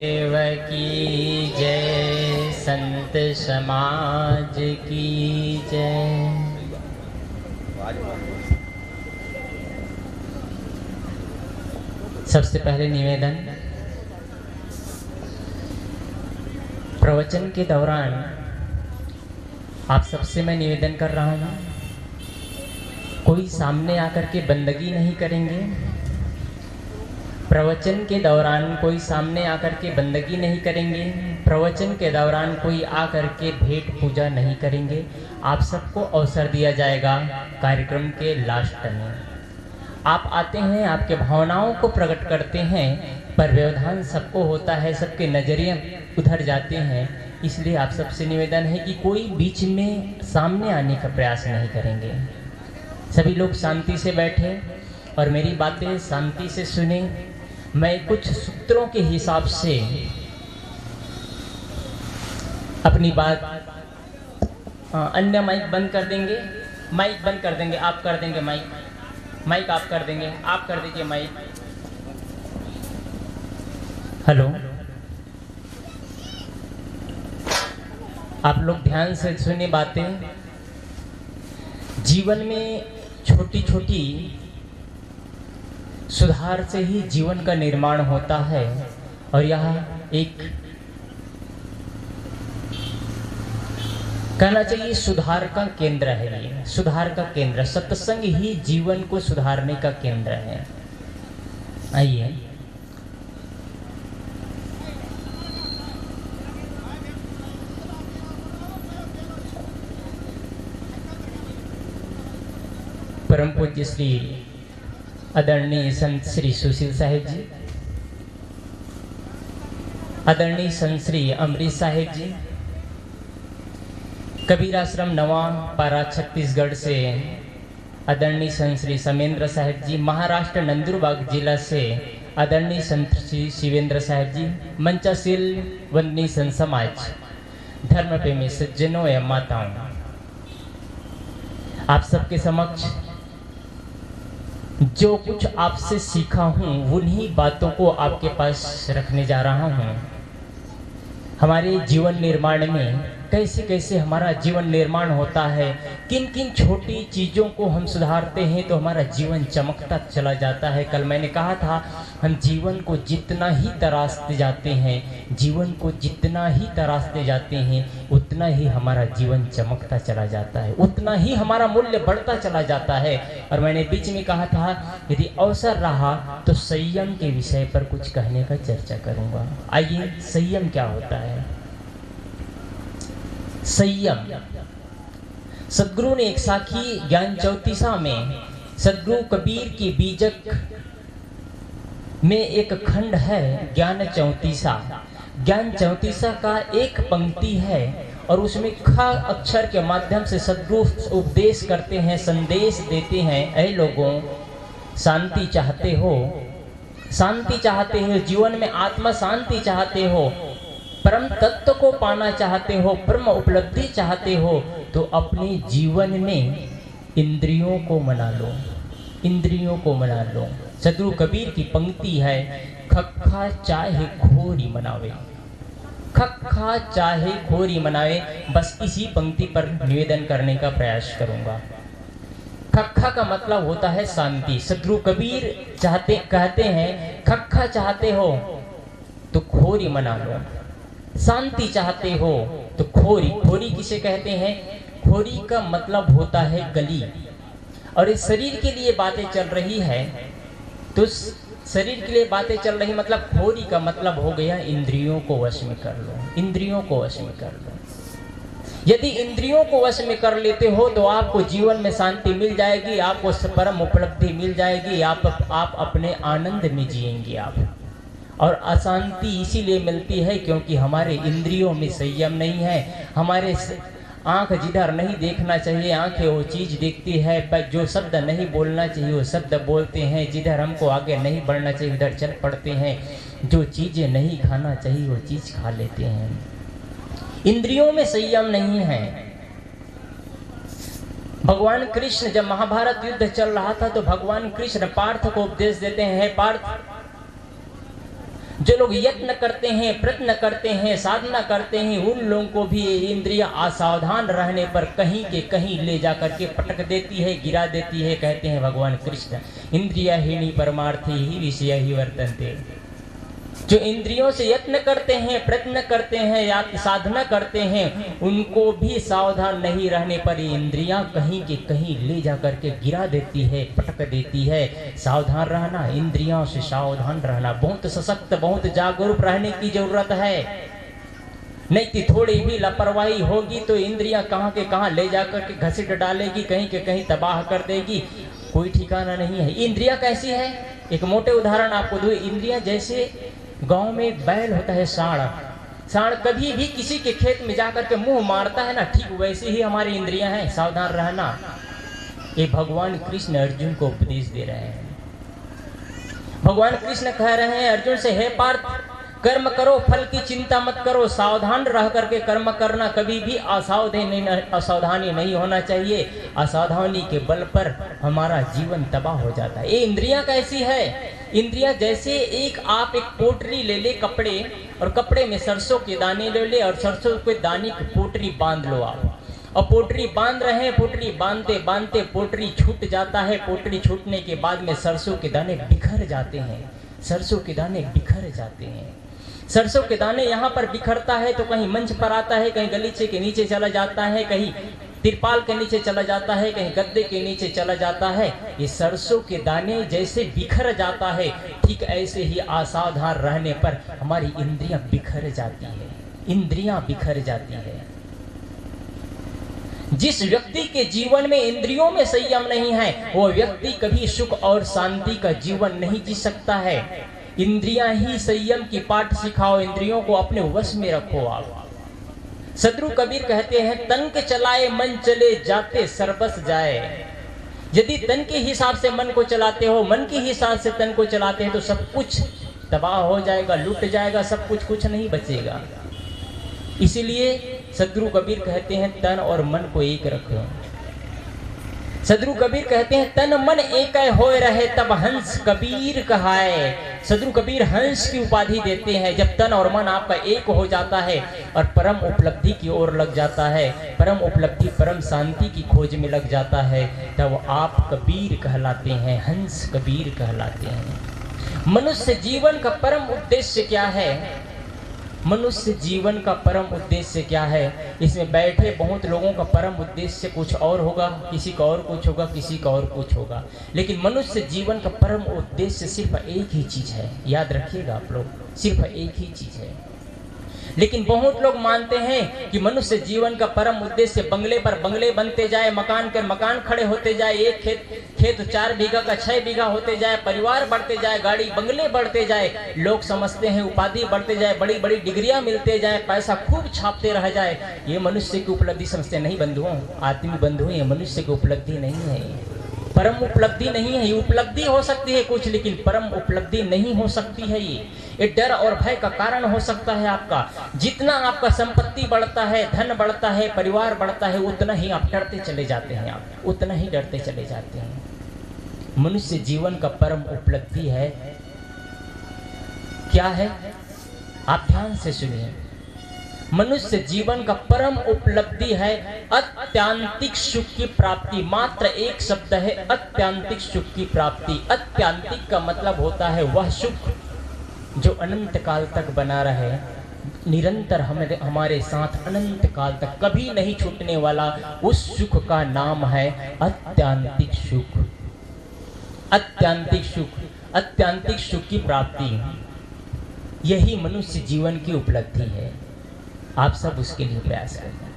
देव की जय, संत समाज की जय। सबसे पहले निवेदन, प्रवचन के दौरान आप सबसे मैं निवेदन कर रहा हूँ, कोई सामने आकर के बंदगी नहीं करेंगे। प्रवचन के दौरान कोई सामने आकर के बंदगी नहीं करेंगे। प्रवचन के दौरान कोई आकर के भेंट पूजा नहीं करेंगे। आप सबको अवसर दिया जाएगा कार्यक्रम के लास्ट में। आप आते हैं, आपके भावनाओं को प्रकट करते हैं, पर व्यवधान सबको होता है, सबके नजरिए उधर जाते हैं। इसलिए आप सबसे निवेदन है कि कोई बीच में सामने आने का प्रयास नहीं करेंगे। सभी लोग शांति से बैठे और मेरी बातें शांति से सुने। मैं कुछ सूत्रों के हिसाब से अपनी बात, अन्य माइक बंद कर देंगे, माइक बंद कर देंगे, आप कर देंगे माइक आप कर देंगे, आप कर दीजिए माइक। हेलो, आप लोग ध्यान से सुनिए बातें। जीवन में छोटी छोटी सुधार से ही जीवन का निर्माण होता है, और यह एक कहना चाहिए सुधार का केंद्र है। ये सुधार का केंद्र, सत्संग ही जीवन को सुधारने का केंद्र है। आइए, परम पूज्य श्री आदरणीय संत श्री सुशील साहिब जी, आदरणीय संत श्री अमरीश साहिब जी, कबीर आश्रम नवा पारा छत्तीसगढ़ से आदरणीय संत श्री समेंद्र साहिब जी, महाराष्ट्र नंदुरबाग जिला से आदरणीय संत श्री शिवेंद्र साहिब जी, मंचाशील वंदनीय संत समाज, धर्म प्रेमी सज्जनों एवं माताओं, आप सबके समक्ष जो कुछ आपसे सीखा हूँ उन्हीं बातों को आपके पास रखने जा रहा हूँ। हमारे जीवन निर्माण में कैसे कैसे हमारा जीवन निर्माण होता है, किन किन छोटी चीज़ों को हम सुधारते हैं तो हमारा जीवन चमकता चला जाता है। कल मैंने कहा था, हम जीवन को जितना ही तराशते जाते हैं, जीवन को जितना ही तराशते जाते हैं, उतना ही हमारा जीवन चमकता चला जाता है, उतना ही हमारा मूल्य बढ़ता चला जाता है। और मैंने बीच में कहा था, यदि अवसर रहा तो संयम के विषय पर कुछ कहने का चर्चा करूँगा। आइए, संयम क्या होता है? संयम, सदगुरु ने एक साखी ज्ञान चौतीसा में, सदगुरु कबीर की बीजक में एक खंड है ज्ञान चौतीसा। ज्ञान चौतीसा का एक पंक्ति है और उसमें ख अक्षर के माध्यम से सदगुरु उपदेश करते हैं, संदेश देते हैं। ऐ लोगों, शांति चाहते हो, शांति चाहते हो, जीवन में आत्मा शांति चाहते हो, परम तत्व को पाना चाहते हो, ब्रह्म उपलब्धि चाहते हो, तो अपने जीवन में इंद्रियों को मना लो, इंद्रियों को मना लो। सदगुरु कबीर की पंक्ति है, खक्खा चाहे खोरी मनावे, खक्खा चाहे खोरी मनावे। बस इसी पंक्ति पर निवेदन करने का प्रयास करूंगा। खक्खा का मतलब होता है शांति। सदगुरु कबीर कहते हैं, खक्खा चाहते हो तो खोरी मना लो, शांति चाहते हो तो खोरी। खोरी किसे कहते हैं? खोरी का मतलब होता है गली। और इस शरीर के लिए बातें चल रही है, तो शरीर के लिए बातें चल रही, मतलब खोरी का मतलब हो गया इंद्रियों को वश में कर लो, इंद्रियों को वश में कर लो। यदि इंद्रियों को वश में कर लेते हो तो आपको जीवन में शांति मिल जाएगी, आपको परम उपलब्धि मिल जाएगी, आप अपने आनंद में जिएंगे आप। और अशांति इसीलिए मिलती है क्योंकि हमारे इंद्रियों में संयम नहीं है। हमारे आंख जिधर नहीं देखना चाहिए, आंखें वो चीज़ देखती है, पर जो शब्द नहीं बोलना चाहिए वो शब्द बोलते हैं, जिधर हमको आगे नहीं बढ़ना चाहिए उधर चल पड़ते हैं, जो चीज़ें नहीं खाना चाहिए वो चीज़ खा लेते हैं। इंद्रियों में संयम नहीं है। भगवान कृष्ण जब महाभारत युद्ध चल रहा था तो भगवान कृष्ण पार्थ को उपदेश देते हैं, पार्थ, जो लोग यत्न करते हैं, प्रयत्न करते हैं, साधना करते हैं, उन लोगों को भी ये इंद्रियां असावधान रहने पर कहीं के कहीं ले जा करके पटक देती है, गिरा देती है। कहते हैं भगवान कृष्ण, इंद्रियाहीनी परमार्थी ही विषय ही वर्तन्ते। जो इंद्रियों से यत्न करते हैं, प्रयत्न करते हैं या साधना करते हैं, उनको भी सावधान नहीं रहने पर इंद्रियां कहीं के कहीं ले जा करके गिरा देती है, पटक देती है। सावधान रहना, इंद्रियों से सावधान रहना, बहुत सशक्त, बहुत जागरूक रहने की जरूरत है। नहीं तो थोड़ी भी लापरवाही होगी तो इंद्रियां कहाँ के कहाँ ले जा करके घसीट डालेगी, कहीं के कहीं तबाह कर देगी, कोई ठिकाना नहीं है। इंद्रियां कैसी है, एक मोटे उदाहरण आपको दूं। इंद्रियां जैसे गांव में एक बैल होता है, सांड कभी भी किसी के खेत में जाकर के मुंह मारता है ना, ठीक वैसे ही हमारी इंद्रियां हैं, सावधान रहना। ये भगवान कृष्ण अर्जुन को उपदेश दे रहे हैं। भगवान कृष्ण कह रहे हैं अर्जुन से, हे पार्थ, कर्म करो, फल की चिंता मत करो, सावधान रह करके कर्म करना, कभी भी असावधानी नहीं होना चाहिए। असावधानी के बल पर हमारा जीवन तबाह हो जाता है। ये इंद्रियां कैसी है, इंद्रियां जैसे आप एक पोटली ले ले कपड़े, और कपड़े में सरसों के दाने ले ले, और सरसों के दाने की पोटली बांध लो आप, और पोटली बांध रहे हैं, पोटली बांधते बांधते पोटली छूट जाता है। पोटली छूटने के बाद में सरसों के दाने बिखर जाते हैं, सरसों के दाने बिखर जाते हैं। सरसों के दाने यहाँ पर बिखरता है तो कहीं मंच पर आता है, कहीं गलीचे के नीचे चला जाता है, कहीं तिरपाल के नीचे चला जाता है, कहीं गद्दे के नीचे चला जाता है। ये सरसों के दाने जैसे बिखर जाता है, ठीक ऐसे ही असावधान रहने पर हमारी इंद्रियां बिखर जाती है, इंद्रियां बिखर जाती है। जिस व्यक्ति के जीवन में इंद्रियों में संयम नहीं है, वो व्यक्ति कभी सुख और शांति का जीवन नहीं जी सकता है। इंद्रियां ही संयम की पाठ सिखाओ, इंद्रियों को अपने वश में रखो आप। सदगुरु कबीर कहते हैं, तन के चलाए मन चले जाते सर्वस जाए। यदि तन के हिसाब से मन को चलाते हो, मन के हिसाब से तन को चलाते हैं, तो सब कुछ तबाह हो जाएगा, लुट जाएगा, सब कुछ नहीं बचेगा। इसीलिए सदगुरु कबीर कहते हैं, तन और मन को एक रखो। सदगुरु कबीर कहते हैं, तन मन एक होए रहे तब हंस कबीर कहाए। सदगुरु कबीर हंस की उपाधि देते हैं। जब तन और मन आपका एक हो जाता है और परम उपलब्धि की ओर लग जाता है, परम उपलब्धि, परम शांति की खोज में लग जाता है, तब आप कबीर कहलाते हैं, हंस कबीर कहलाते हैं। मनुष्य जीवन का परम उद्देश्य क्या है? मनुष्य जीवन का परम उद्देश्य क्या है? इसमें बैठे बहुत लोगों का परम उद्देश्य कुछ और होगा, किसी का और कुछ होगा, किसी का और कुछ होगा, लेकिन मनुष्य जीवन का परम उद्देश्य सिर्फ एक ही चीज है। याद रखिएगा आप लोग, सिर्फ एक ही चीज है। लेकिन बहुत लोग मानते हैं कि मनुष्य जीवन का परम उद्देश्य बंगले पर बंगले बनते जाए, मकान पर मकान खड़े होते जाए, एक खेत 4 बीघा का 6 बीघा होते जाए, परिवार बढ़ते जाए, गाड़ी बंगले बढ़ते जाए। लोग समझते हैं उपाधि बढ़ते जाए, बड़ी बड़ी डिग्रियां मिलते जाए, पैसा खूब छापते रह जाए। ये मनुष्य की उपलब्धि समझते नहीं बंधुओं, आत्मी बंधुओं, ये मनुष्य की उपलब्धि नहीं है, परम उपलब्धि नहीं है। ये उपलब्धि हो सकती है कुछ, लेकिन परम उपलब्धि नहीं हो सकती है। ये डर और भय का कारण हो सकता है आपका। जितना आपका संपत्ति बढ़ता है, धन बढ़ता है, परिवार बढ़ता है, उतना ही आप डरते चले जाते हैं, आप उतना ही डरते चले जाते हैं। मनुष्य जीवन का परम उपलब्धि है क्या है? आप ध्यान से सुनिए। मनुष्य जीवन का परम उपलब्धि है अत्यांतिक सुख की प्राप्ति। मात्र एक शब्द है, अत्यांतिक सुख की प्राप्ति। अत्यांतिक का मतलब होता है वह सुख जो अनंत काल तक बना रहे, निरंतर हमारे साथ अनंत काल तक कभी नहीं छूटने वाला। उस सुख का नाम है अत्यांतिक सुख। अत्यांतिक सुख, अत्यांतिक सुख की प्राप्ति, यही मनुष्य जीवन की उपलब्धि है। आप सब उसके लिए प्रयास करें।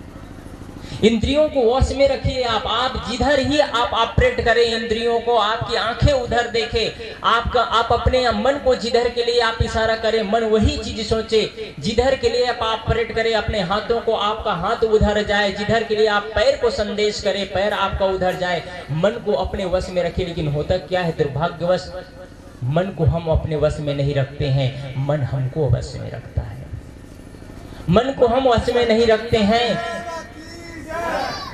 इंद्रियों को वश में रखिए आप जिधर ही आप ऑपरेट करें इंद्रियों को, आपकी आंखें उधर देखें, आप अपने मन को जिधर के लिए आप इशारा करें, मन वही चीज सोचे। जिधर के लिए आप ऑपरेट करें, अपने हाथों को, आपका हाथ उधर जाए। जिधर के लिए आप पैर को संदेश करें, पैर आपका उधर जाए। मन को अपने वश में रखें। लेकिन होता क्या है, दुर्भाग्यवश मन को हम अपने वश में नहीं रखते हैं, मन हमको वश में रखता है। मन को हम वश में नहीं रखते हैं।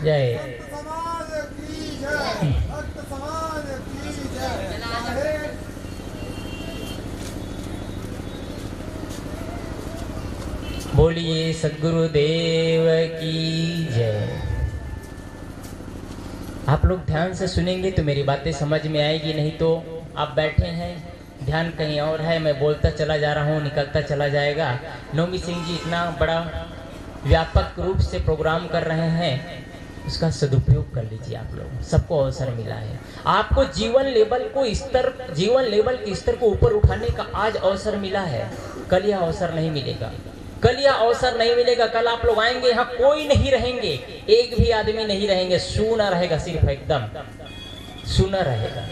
जय बोलिए सद्गुरुदेव की जय। आप लोग ध्यान से सुनेंगे तो मेरी बातें समझ में आएगी, नहीं तो आप बैठे हैं, ध्यान कहीं और है, मैं बोलता चला जा रहा हूँ, निकलता चला जाएगा। नौमी सिंह जी इतना बड़ा व्यापक रूप से प्रोग्राम कर रहे हैं, उसका सदुपयोग कर लीजिए। आप लोग सबको अवसर मिला है, आपको जीवन लेवल के स्तर को ऊपर उठाने का आज अवसर मिला है। कल यह अवसर नहीं मिलेगा, कल आप लोग आएंगे, यहाँ कोई नहीं रहेंगे, एक भी आदमी नहीं रहेंगे, सूना रहेगा, सिर्फ एकदम सूना रहेगा।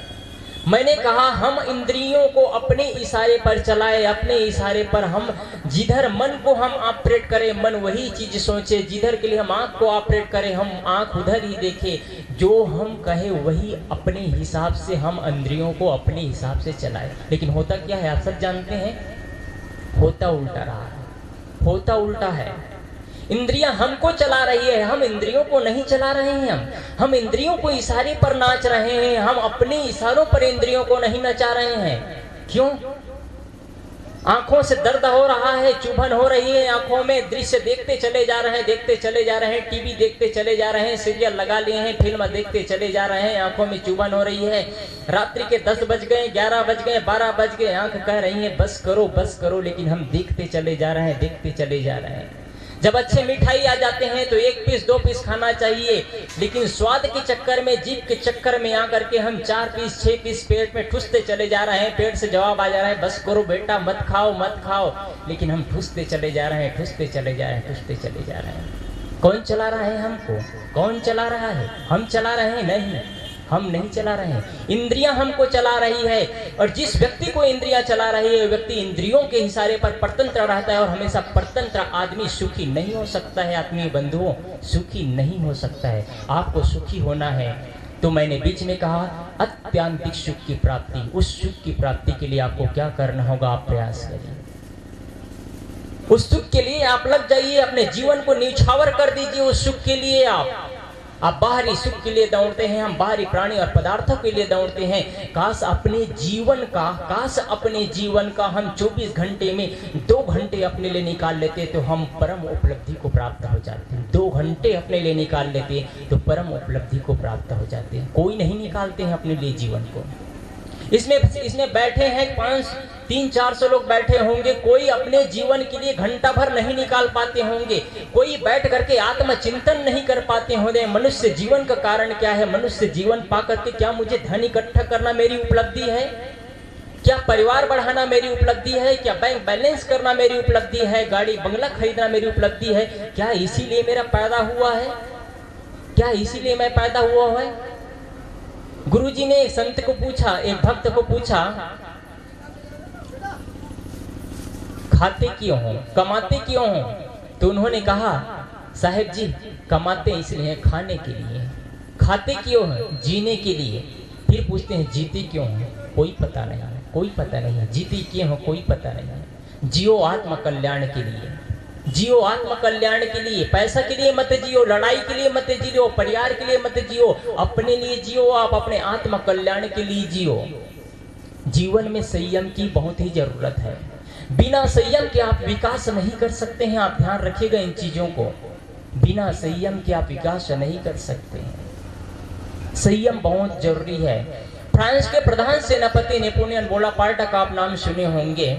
मैंने कहा हम इंद्रियों को अपने इशारे पर चलाए, अपने इशारे पर हम जिधर मन को हम ऑपरेट करें, मन वही चीज सोचे, जिधर के लिए हम आंख को ऑपरेट करें, हम आंख उधर ही देखें, जो हम कहे वही अपने हिसाब से हम इंद्रियों को अपने हिसाब से चलाए। लेकिन होता क्या है आप सब जानते हैं, होता उल्टा रहा है, होता उल्टा है। इंद्रियां हमको चला रही है, हम इंद्रियों को नहीं चला रहे हैं। हम इंद्रियों को इशारे पर नाच रहे हैं, हम अपने इशारों पर इंद्रियों को नहीं नचा रहे हैं। क्यों? आंखों से दर्द हो रहा है, चुभन हो रही है आंखों में, दृश्य देखते चले जा रहे हैं, टीवी देखते चले जा रहे हैं, सीरियल लगा लिए हैं, फिल्म देखते चले जा रहे हैं, आंखों में चुभन हो रही है। रात्रि के 10 बज गए, 11 बज गए, 12 बज गए, आंख कह रही है बस करो, लेकिन हम देखते चले जा रहे हैं। जब अच्छे मिठाई आ जाते हैं तो 1 पीस 2 पीस खाना चाहिए, लेकिन स्वाद के चक्कर में, जीभ के चक्कर में आकर के हम 4 पीस 6 पीस पेट में ठूसते चले जा रहे हैं। पेट से जवाब आ जा रहा है बस करो बेटा, मत खाओ, लेकिन हम ठूसते चले जा रहे हैं। कौन चला रहा है हमको? कौन चला रहा है? हम चला रहे हैं? नहीं, हम नहीं चला रहे हैं, इंद्रियां हमको चला रही है। और जिस व्यक्ति को इंद्रियां चला रही है, व्यक्ति इंद्रियों के इशारे पर परतंत्र रहता है, और हमेशा परतंत्र आदमी सुखी नहीं हो सकता है। आत्मीय बंधुओं, सुखी नहीं हो सकता है। आपको सुखी होना है तो मैंने बीच में कहा अत्यांतिक सुख की प्राप्ति, उस सुख की प्राप्ति के लिए आपको क्या करना होगा? आप प्रयास करिए, उस सुख के लिए आप लग जाइए, अपने जीवन को न्यौछावर कर दीजिए उस सुख के लिए। आप बाहरी सुख के लिए दौड़ते हैं, हम बाहरी प्राणी और पदार्थों के लिए दौड़ते हैं। काश अपने जीवन का हम 24 घंटे में 2 घंटे अपने लिए निकाल लेते तो हम परम उपलब्धि को प्राप्त हो जाते हैं। 2 घंटे अपने लिए निकाल लेते तो परम उपलब्धि को प्राप्त हो जाते हैं। कोई नहीं निकालते हैं अपने लिए जीवन को। इसमें बैठे हैं 300-400 लोग बैठे होंगे, कोई अपने जीवन के लिए घंटा भर नहीं निकाल पाते होंगे, कोई बैठ करके आत्मचिंतन नहीं कर पाते होंगे। मनुष्य जीवन का कारण क्या है? मनुष्य जीवन पा करके क्या मुझे धन इकट्ठा करना मेरी उपलब्धि है? क्या परिवार बढ़ाना मेरी उपलब्धि है? क्या बैंक बैलेंस करना मेरी उपलब्धि है? गाड़ी बंगला खरीदना मेरी उपलब्धि है? क्या इसीलिए मेरा पैदा हुआ है? क्या इसीलिए मैं पैदा हुआ है? गुरुजी ने एक संत को पूछा, एक भक्त को पूछा, खाते क्यों हो, कमाते क्यों हो? तो उन्होंने कहा साहेब जी कमाते इसलिए खाने के लिए, खाते क्यों है? जीने के लिए। फिर पूछते हैं जीते क्यों हो? कोई पता नहीं है, जीते क्यों हो? कोई पता नहीं है। जियो आत्म कल्याण के लिए, जियो आत्म कल्याण के लिए, पैसा के लिए मत जियो, लड़ाई के लिए मत जियो, परिवार के लिए मत जियो, अपने लिए जियो। आप अपने आत्म कल्याण के लिए जियो। जीवन में संयम की बहुत ही जरूरत है, बिना संयम के आप विकास नहीं कर सकते हैं। आप ध्यान रखिएगा इन चीजों को, बिना संयम के आप विकास नहीं कर सकते हैं। संयम बहुत जरूरी है। फ्रांस के प्रधान सेनापति नेपोलियन बोनापार्ट का आप नाम सुने होंगे।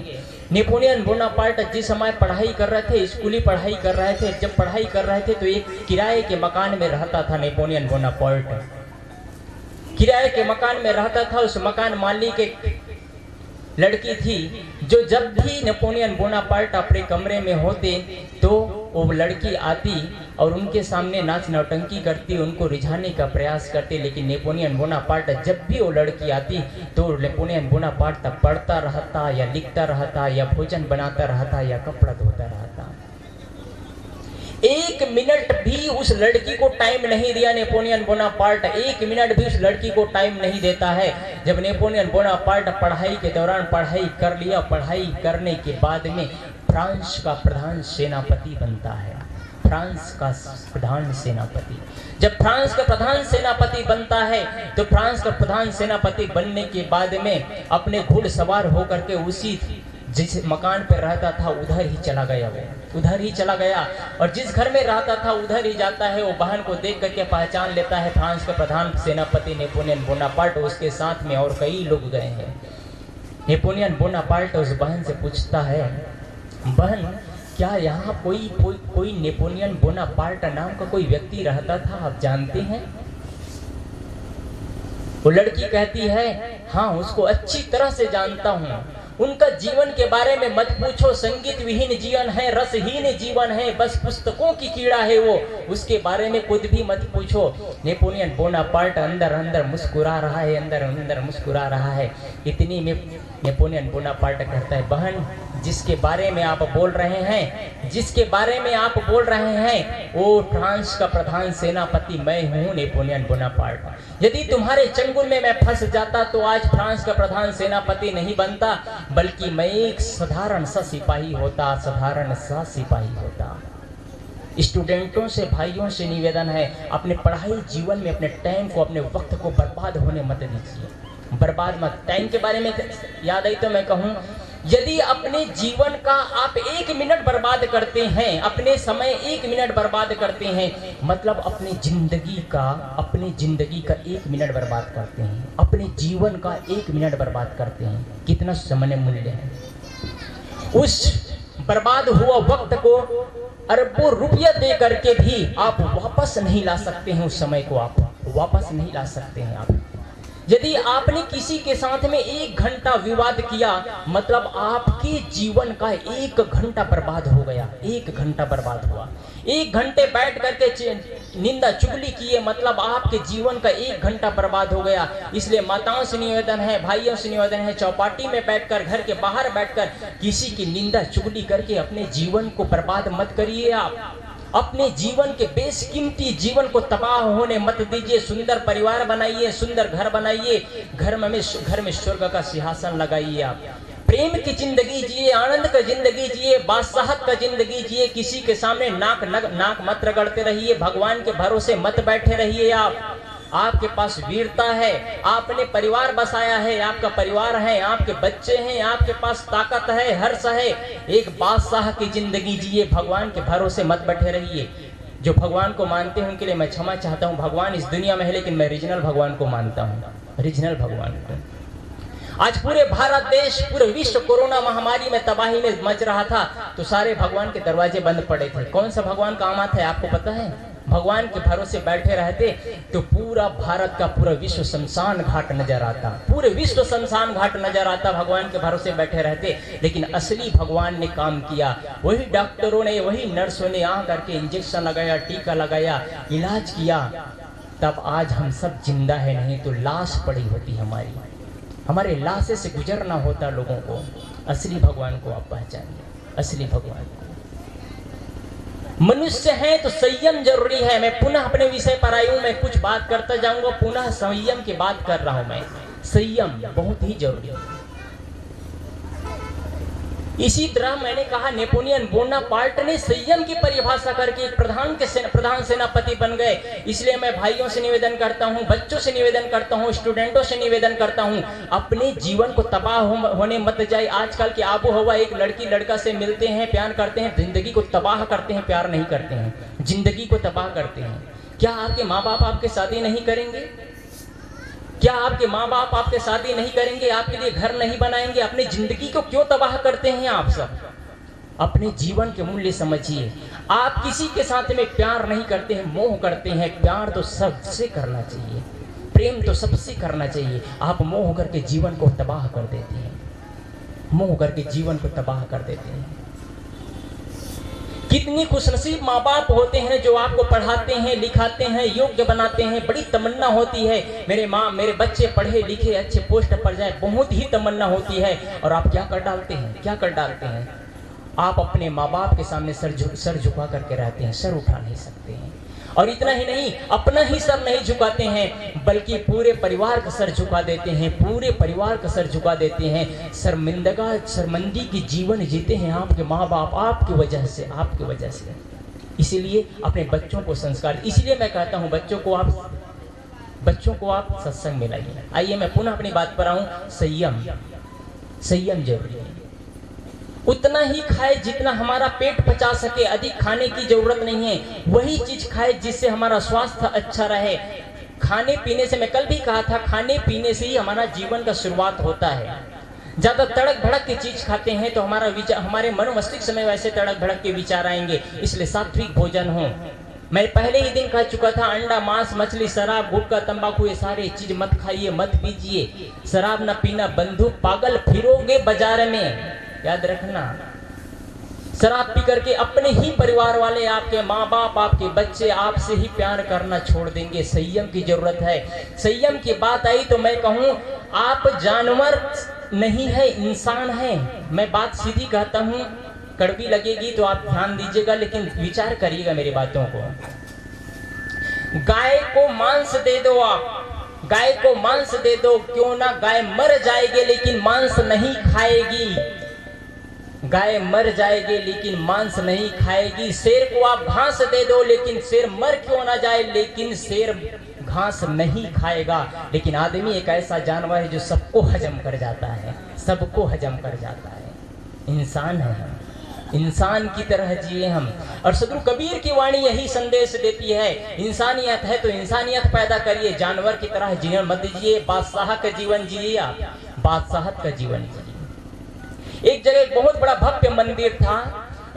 नेपोलियन बोनापार्ट जिस समय पढ़ाई कर रहे थे, स्कूली पढ़ाई कर रहे थे, जब पढ़ाई कर रहे थे तो एक किराए के मकान में रहता था। नेपोलियन बोनापार्ट किराए के मकान में रहता था। उस मकान मालिक एक लड़की थी, जो जब भी नेपोलियन बोनापार्ट अपने कमरे में होते तो वो लड़की आती और उनके सामने नाच नौटंकी करती, उनको रिझाने का प्रयास करते। लेकिन नेपोलियन बोनापार्ट जब भी वो लड़की आती तो नेपोलियन बोनापार्ट पढ़ता रहता या लिखता रहता या भोजन बनाता रहता या कपड़ा धोता रहता। 1 मिनट भी उस लड़की को टाइम नहीं दिया नेपोलियन बोनापार्ट, 1 मिनट भी उस लड़की को टाइम नहीं देता है। जब नेपोलियन बोनापार्ट पढ़ाई के दौरान पढ़ाई कर लिया, पढ़ाई करने के बाद में फ्रांस का प्रधान सेनापति बनता है। फ्रांस का प्रधान सेनापति, जब फ्रांस का प्रधान सेनापति बनता है तो फ्रांस का प्रधान सेनापति बनने के बाद में अपने घुड़सवार होकर के उसी जिस मकान पर रहता था उधर ही चला गया, वो उधर ही चला गया, और जिस घर में रहता था उधर ही जाता है। वो बहन को देख करके पहचान लेता है फ्रांस का प्रधान सेनापति नेपोलियन बोनापार्ट, उसके साथ में और कई लोग गए हैं। नेपोलियन बोनापार्ट उस बहन से पूछता है, बहन क्या यहाँ कोई नेपोलियन बोनापार्ट नाम का कोई व्यक्ति रहता था, आप जानते हैं? वो लड़की कहती है, हाँ उसको अच्छी तरह से जानता हूँ, उनका जीवन के बारे में मत पूछो, संगीत विहीन जीवन है, रसहीन जीवन है, बस पुस्तकों की कीड़ा है वो, उसके बारे में खुद भी मत पूछो। नेपोलियन बोनापार्ट अंदर अंदर मुस्कुरा रहा है, अंदर अंदर मुस्कुरा रहा है। इतनी में नेपोलियन बोनापार्ट कहता है, बहन जिसके बारे में आप बोल रहे हैं, जिसके बारे में आप बोल रहे हैं, वो फ्रांस का प्रधान सेनापति मैं हूँ, नेपोलियन बोनापार्ट। यदि तुम्हारे चंगुल में मैं फंस जाता तो आज फ्रांस का प्रधान सेनापति नहीं बनता, बल्कि मैं एक साधारण सा सिपाही होता, साधारण सा सिपाही होता। स्टूडेंटों से, भाइयों से निवेदन है, अपने पढ़ाई जीवन में अपने टाइम को, अपने वक्त को बर्बाद होने मत दीजिए, बर्बाद मत। टाइम के बारे में याद आई तो मैं कहूँ, यदि अपने जीवन का आप 1 मिनट बर्बाद करते हैं, अपने समय 1 मिनट बर्बाद करते हैं, मतलब अपनी जिंदगी का 1 मिनट बर्बाद करते हैं, अपने जीवन का 1 मिनट बर्बाद करते हैं। कितना सामान्य मूल्य है। उस बर्बाद हुआ वक्त को अरबों रुपया दे करके भी आप वापस नहीं ला सकते हैं, उस समय को आप वापस नहीं ला सकते हैं। आप यदि आपने किसी के साथ में 1 घंटा विवाद किया, मतलब आपके जीवन का 1 घंटा बर्बाद हो गया, 1 घंटा बर्बाद हुआ। 1 घंटे बैठ करके निंदा चुगली किए, मतलब आपके जीवन का 1 घंटा बर्बाद हो गया। इसलिए माताओं से निवेदन है, भाइयों से निवेदन है, चौपाटी में बैठकर, घर के बाहर बैठकर किसी की निंदा चुगली करके अपने जीवन को बर्बाद मत करिए। आप अपने जीवन के बेशकीमती जीवन को तबाह होने मत दीजिए। सुंदर परिवार बनाइए, सुंदर घर बनाइए, घर में स्वर्ग का सिंहासन लगाइए। आप प्रेम की जिंदगी जिए, आनंद का जिंदगी जिए, बादशाहत का जिंदगी जिए। किसी के सामने नाक मत रगड़ते रहिए, भगवान के भरोसे मत बैठे रहिए। आपके पास वीरता है, आपने परिवार बसाया है, आपका परिवार है, आपके बच्चे हैं, आपके पास ताकत है, हर्ष है। एक बादशाह की जिंदगी जिए, भगवान के भरोसे मत बैठे रहिए। जो भगवान को मानते हैं उनके लिए मैं क्षमा चाहता हूँ। भगवान इस दुनिया में है, लेकिन मैं रीजनल भगवान को मानता हूँ, रीजनल भगवान को। आज पूरे भारत देश, पूरे विश्व कोरोना महामारी में तबाही में मच रहा था, तो सारे भगवान के दरवाजे बंद पड़े थे। कौन सा भगवान काम आता है आपको पता है? भगवान के भरोसे बैठे रहते तो पूरा भारत का पूरा विश्व शमशान घाट नजर आता, पूरे विश्व शमशान घाट नजर आता, भगवान के भरोसे बैठे रहते। लेकिन असली भगवान ने काम किया। वही डॉक्टरों ने, वही नर्सों ने आ करके इंजेक्शन लगाया, टीका लगाया, इलाज किया, तब आज हम सब जिंदा है। नहीं तो लाश पड़ी होती हमारी, हमारे लाशे से गुजरना होता लोगों को। असली भगवान को आप पहचानिए, असली भगवान को। मनुष्य है तो संयम जरूरी है। मैं पुनः अपने विषय पर आई हूं, मैं कुछ बात करता जाऊंगा, पुनः संयम की बात कर रहा हूं मैं। संयम बहुत ही जरूरी है। इसी तरह मैंने कहा नेपोलियन बोनापार्ट ने संयम की परिभाषा करके एक प्रधान सेनापति बन गए। इसलिए मैं भाइयों से निवेदन करता हूं, बच्चों से निवेदन करता हूं, स्टूडेंटों से निवेदन करता हूं, अपने जीवन को तबाह होने मत जाए। आजकल की आबो हवा, एक लड़की लड़का से मिलते हैं, प्यार करते हैं, जिंदगी को तबाह करते हैं, प्यार नहीं करते हैं, जिंदगी को तबाह करते हैं। क्या आपके माँ बाप आपके शादी नहीं करेंगे? क्या आपके माँ बाप आपके शादी नहीं करेंगे, आपके लिए घर नहीं बनाएंगे? अपनी जिंदगी को क्यों तबाह करते हैं आप सब? अपने जीवन के मूल्य समझिए। आप किसी के साथ में प्यार नहीं करते हैं, मोह करते हैं। प्यार तो सबसे करना चाहिए, प्रेम तो सबसे करना चाहिए। आप मोह करके जीवन को तबाह कर देते हैं, मोह करके जीवन को तबाह कर देते हैं। कितनी खुशनसीब माँ बाप होते हैं जो आपको पढ़ाते हैं, लिखाते हैं, योग्य बनाते हैं। बड़ी तमन्ना होती है मेरे बच्चे पढ़े लिखे अच्छे पोस्ट पर जाए, बहुत ही तमन्ना होती है। और आप क्या कर डालते हैं, क्या कर डालते हैं? आप अपने माँ बाप के सामने सर झुका करके रहते हैं, सर उठा नहीं सकते हैं। और इतना ही नहीं, अपना ही सर नहीं झुकाते हैं, बल्कि पूरे परिवार का सर झुका देते हैं, पूरे परिवार का सर झुका देते हैं। शर्मिंदगी की जीवन जीते हैं आपके माँ बाप, आपकी वजह से, आपकी वजह से। इसीलिए अपने बच्चों को संस्कार, इसलिए मैं कहता हूँ बच्चों को आप सत्संग में लाइए। आइए मैं पुनः अपनी बात पर आऊँ। संयम जरूरी है। उतना ही खाए जितना हमारा पेट पचा सके, अधिक खाने की जरूरत नहीं है। वही चीज खाए जिससे हमारा स्वास्थ्य अच्छा रहे। खाने पीने से, मैं कल भी कहा था, खाने पीने से ही हमारा जीवन का शुरुआत होता है। ज्यादा तड़क भड़क की चीज खाते हैं तो हमारा विचार, हमारे मन मस्तिष्क में वैसे तड़क भड़क के विचार आएंगे। इसलिए सात्विक भोजन हो। मैं पहले ही दिन कह चुका था, अंडा, मांस, मछली, शराब, गुटखा, तंबाकू, ये सारे चीज मत खाइए, मत पीजिए। शराब न पीना बंधु, पागल फिरोगे बाजार में, याद रखना। शराब पी करके अपने ही परिवार वाले, आपके माँ बाप, आपके बच्चे आपसे ही प्यार करना छोड़ देंगे। संयम की जरूरत है। संयम की बात आई तो मैं कहूँ, आप जानवर नहीं है, इंसान है। मैं बात सीधी कहता हूँ, कड़वी लगेगी तो आप ध्यान दीजिएगा, लेकिन विचार करिएगा मेरी बातों को। गाय को मांस दे दो, आप गाय को मांस दे दो, क्यों ना गाय मर जाएगी लेकिन मांस नहीं खाएगी। गाय मर जाएगी लेकिन मांस नहीं खाएगी। शेर को आप घास दे दो, लेकिन शेर मर क्यों ना जाए, लेकिन शेर घास नहीं खाएगा। लेकिन आदमी एक ऐसा जानवर है जो सबको हजम कर जाता है, सबको हजम कर जाता है। इंसान है हम, इंसान की तरह जिए हम। और सदगुरु कबीर की वाणी यही संदेश देती है, इंसानियत है तो इंसानियत पैदा करिए, जानवर की तरह जीवन मत जिए। बादशाह का जीवन जिए, आप बादशाहत का जीवन जिए। एक जगह एक बहुत बड़ा भव्य मंदिर था।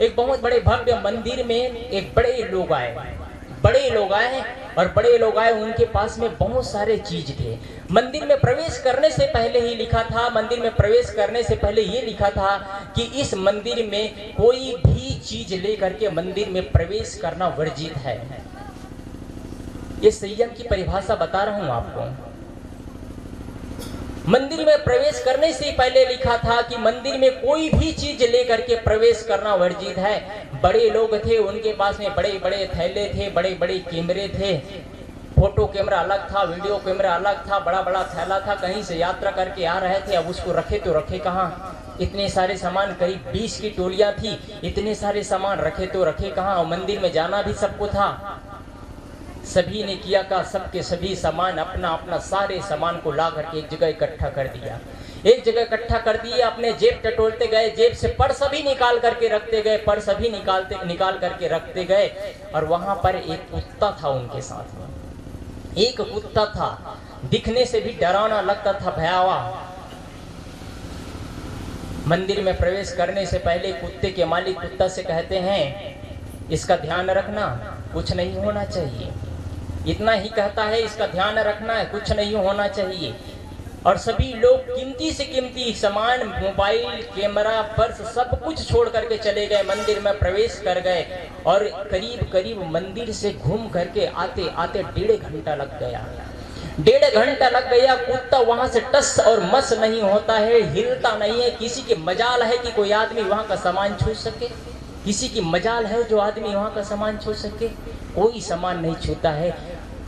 एक बहुत बड़े भव्य मंदिर में एक बड़े लोग आए और बड़े लोग आए, उनके पास में बहुत सारे चीज थे। मंदिर में प्रवेश करने से पहले ही लिखा था, मंदिर में प्रवेश करने से पहले ये लिखा था कि इस मंदिर में कोई भी चीज लेकर के मंदिर में प्रवेश करना वर्जित है। ये संयम की परिभाषा बता रहा हूं आपको। मंदिर में प्रवेश करने से पहले लिखा था कि मंदिर में कोई भी चीज लेकर के प्रवेश करना वर्जित है। बड़े लोग थे, उनके पास में बड़े बड़े थैले थे, बड़े बड़े कैमरे थे। फोटो कैमरा अलग था, वीडियो कैमरा अलग था, बड़ा बड़ा थैला था। कहीं से यात्रा करके आ रहे थे, अब उसको रखे तो रखे कहाँ। इतने सारे सामान, करीब 20 की टोलियां थी, इतने सारे सामान रखे तो रखे कहाँ। और मंदिर में जाना भी सबको था। सभी ने किया का सबके सभी सामान, अपना अपना सारे सामान को ला करके एक जगह इकट्ठा कर दिया। एक जगह इकट्ठा कर दिए, अपने जेब टटोलते गए, जेब से पर्स भी निकाल करके रखते गए, पर्स भी निकाल करके रखते गए। और वहां पर एक कुत्ता था उनके साथ में। एक कुत्ता था, दिखने से भी डरावना लगता था, भयावह। मंदिर में प्रवेश करने से पहले कुत्ते के मालिक कुत्ता से कहते हैं, इसका ध्यान रखना, कुछ नहीं होना चाहिए। इतना ही कहता है, इसका ध्यान रखना है, कुछ नहीं होना चाहिए। और सभी लोग कीमती से कीमती सामान, मोबाइल, कैमरा, पर्स, सब कुछ छोड़ करके चले गए, मंदिर में प्रवेश कर गए। और करीब करीब मंदिर से घूम करके आते आते 1.5 घंटा लग गया। 1.5 घंटा लग गया। कुत्ता वहां से टस और मस नहीं होता है, हिलता नहीं है। किसी की मजाल है कि कोई आदमी वहां का सामान छू सके, किसी की मजाल है जो आदमी वहां का सामान छू सके, कोई सामान नहीं छूता है।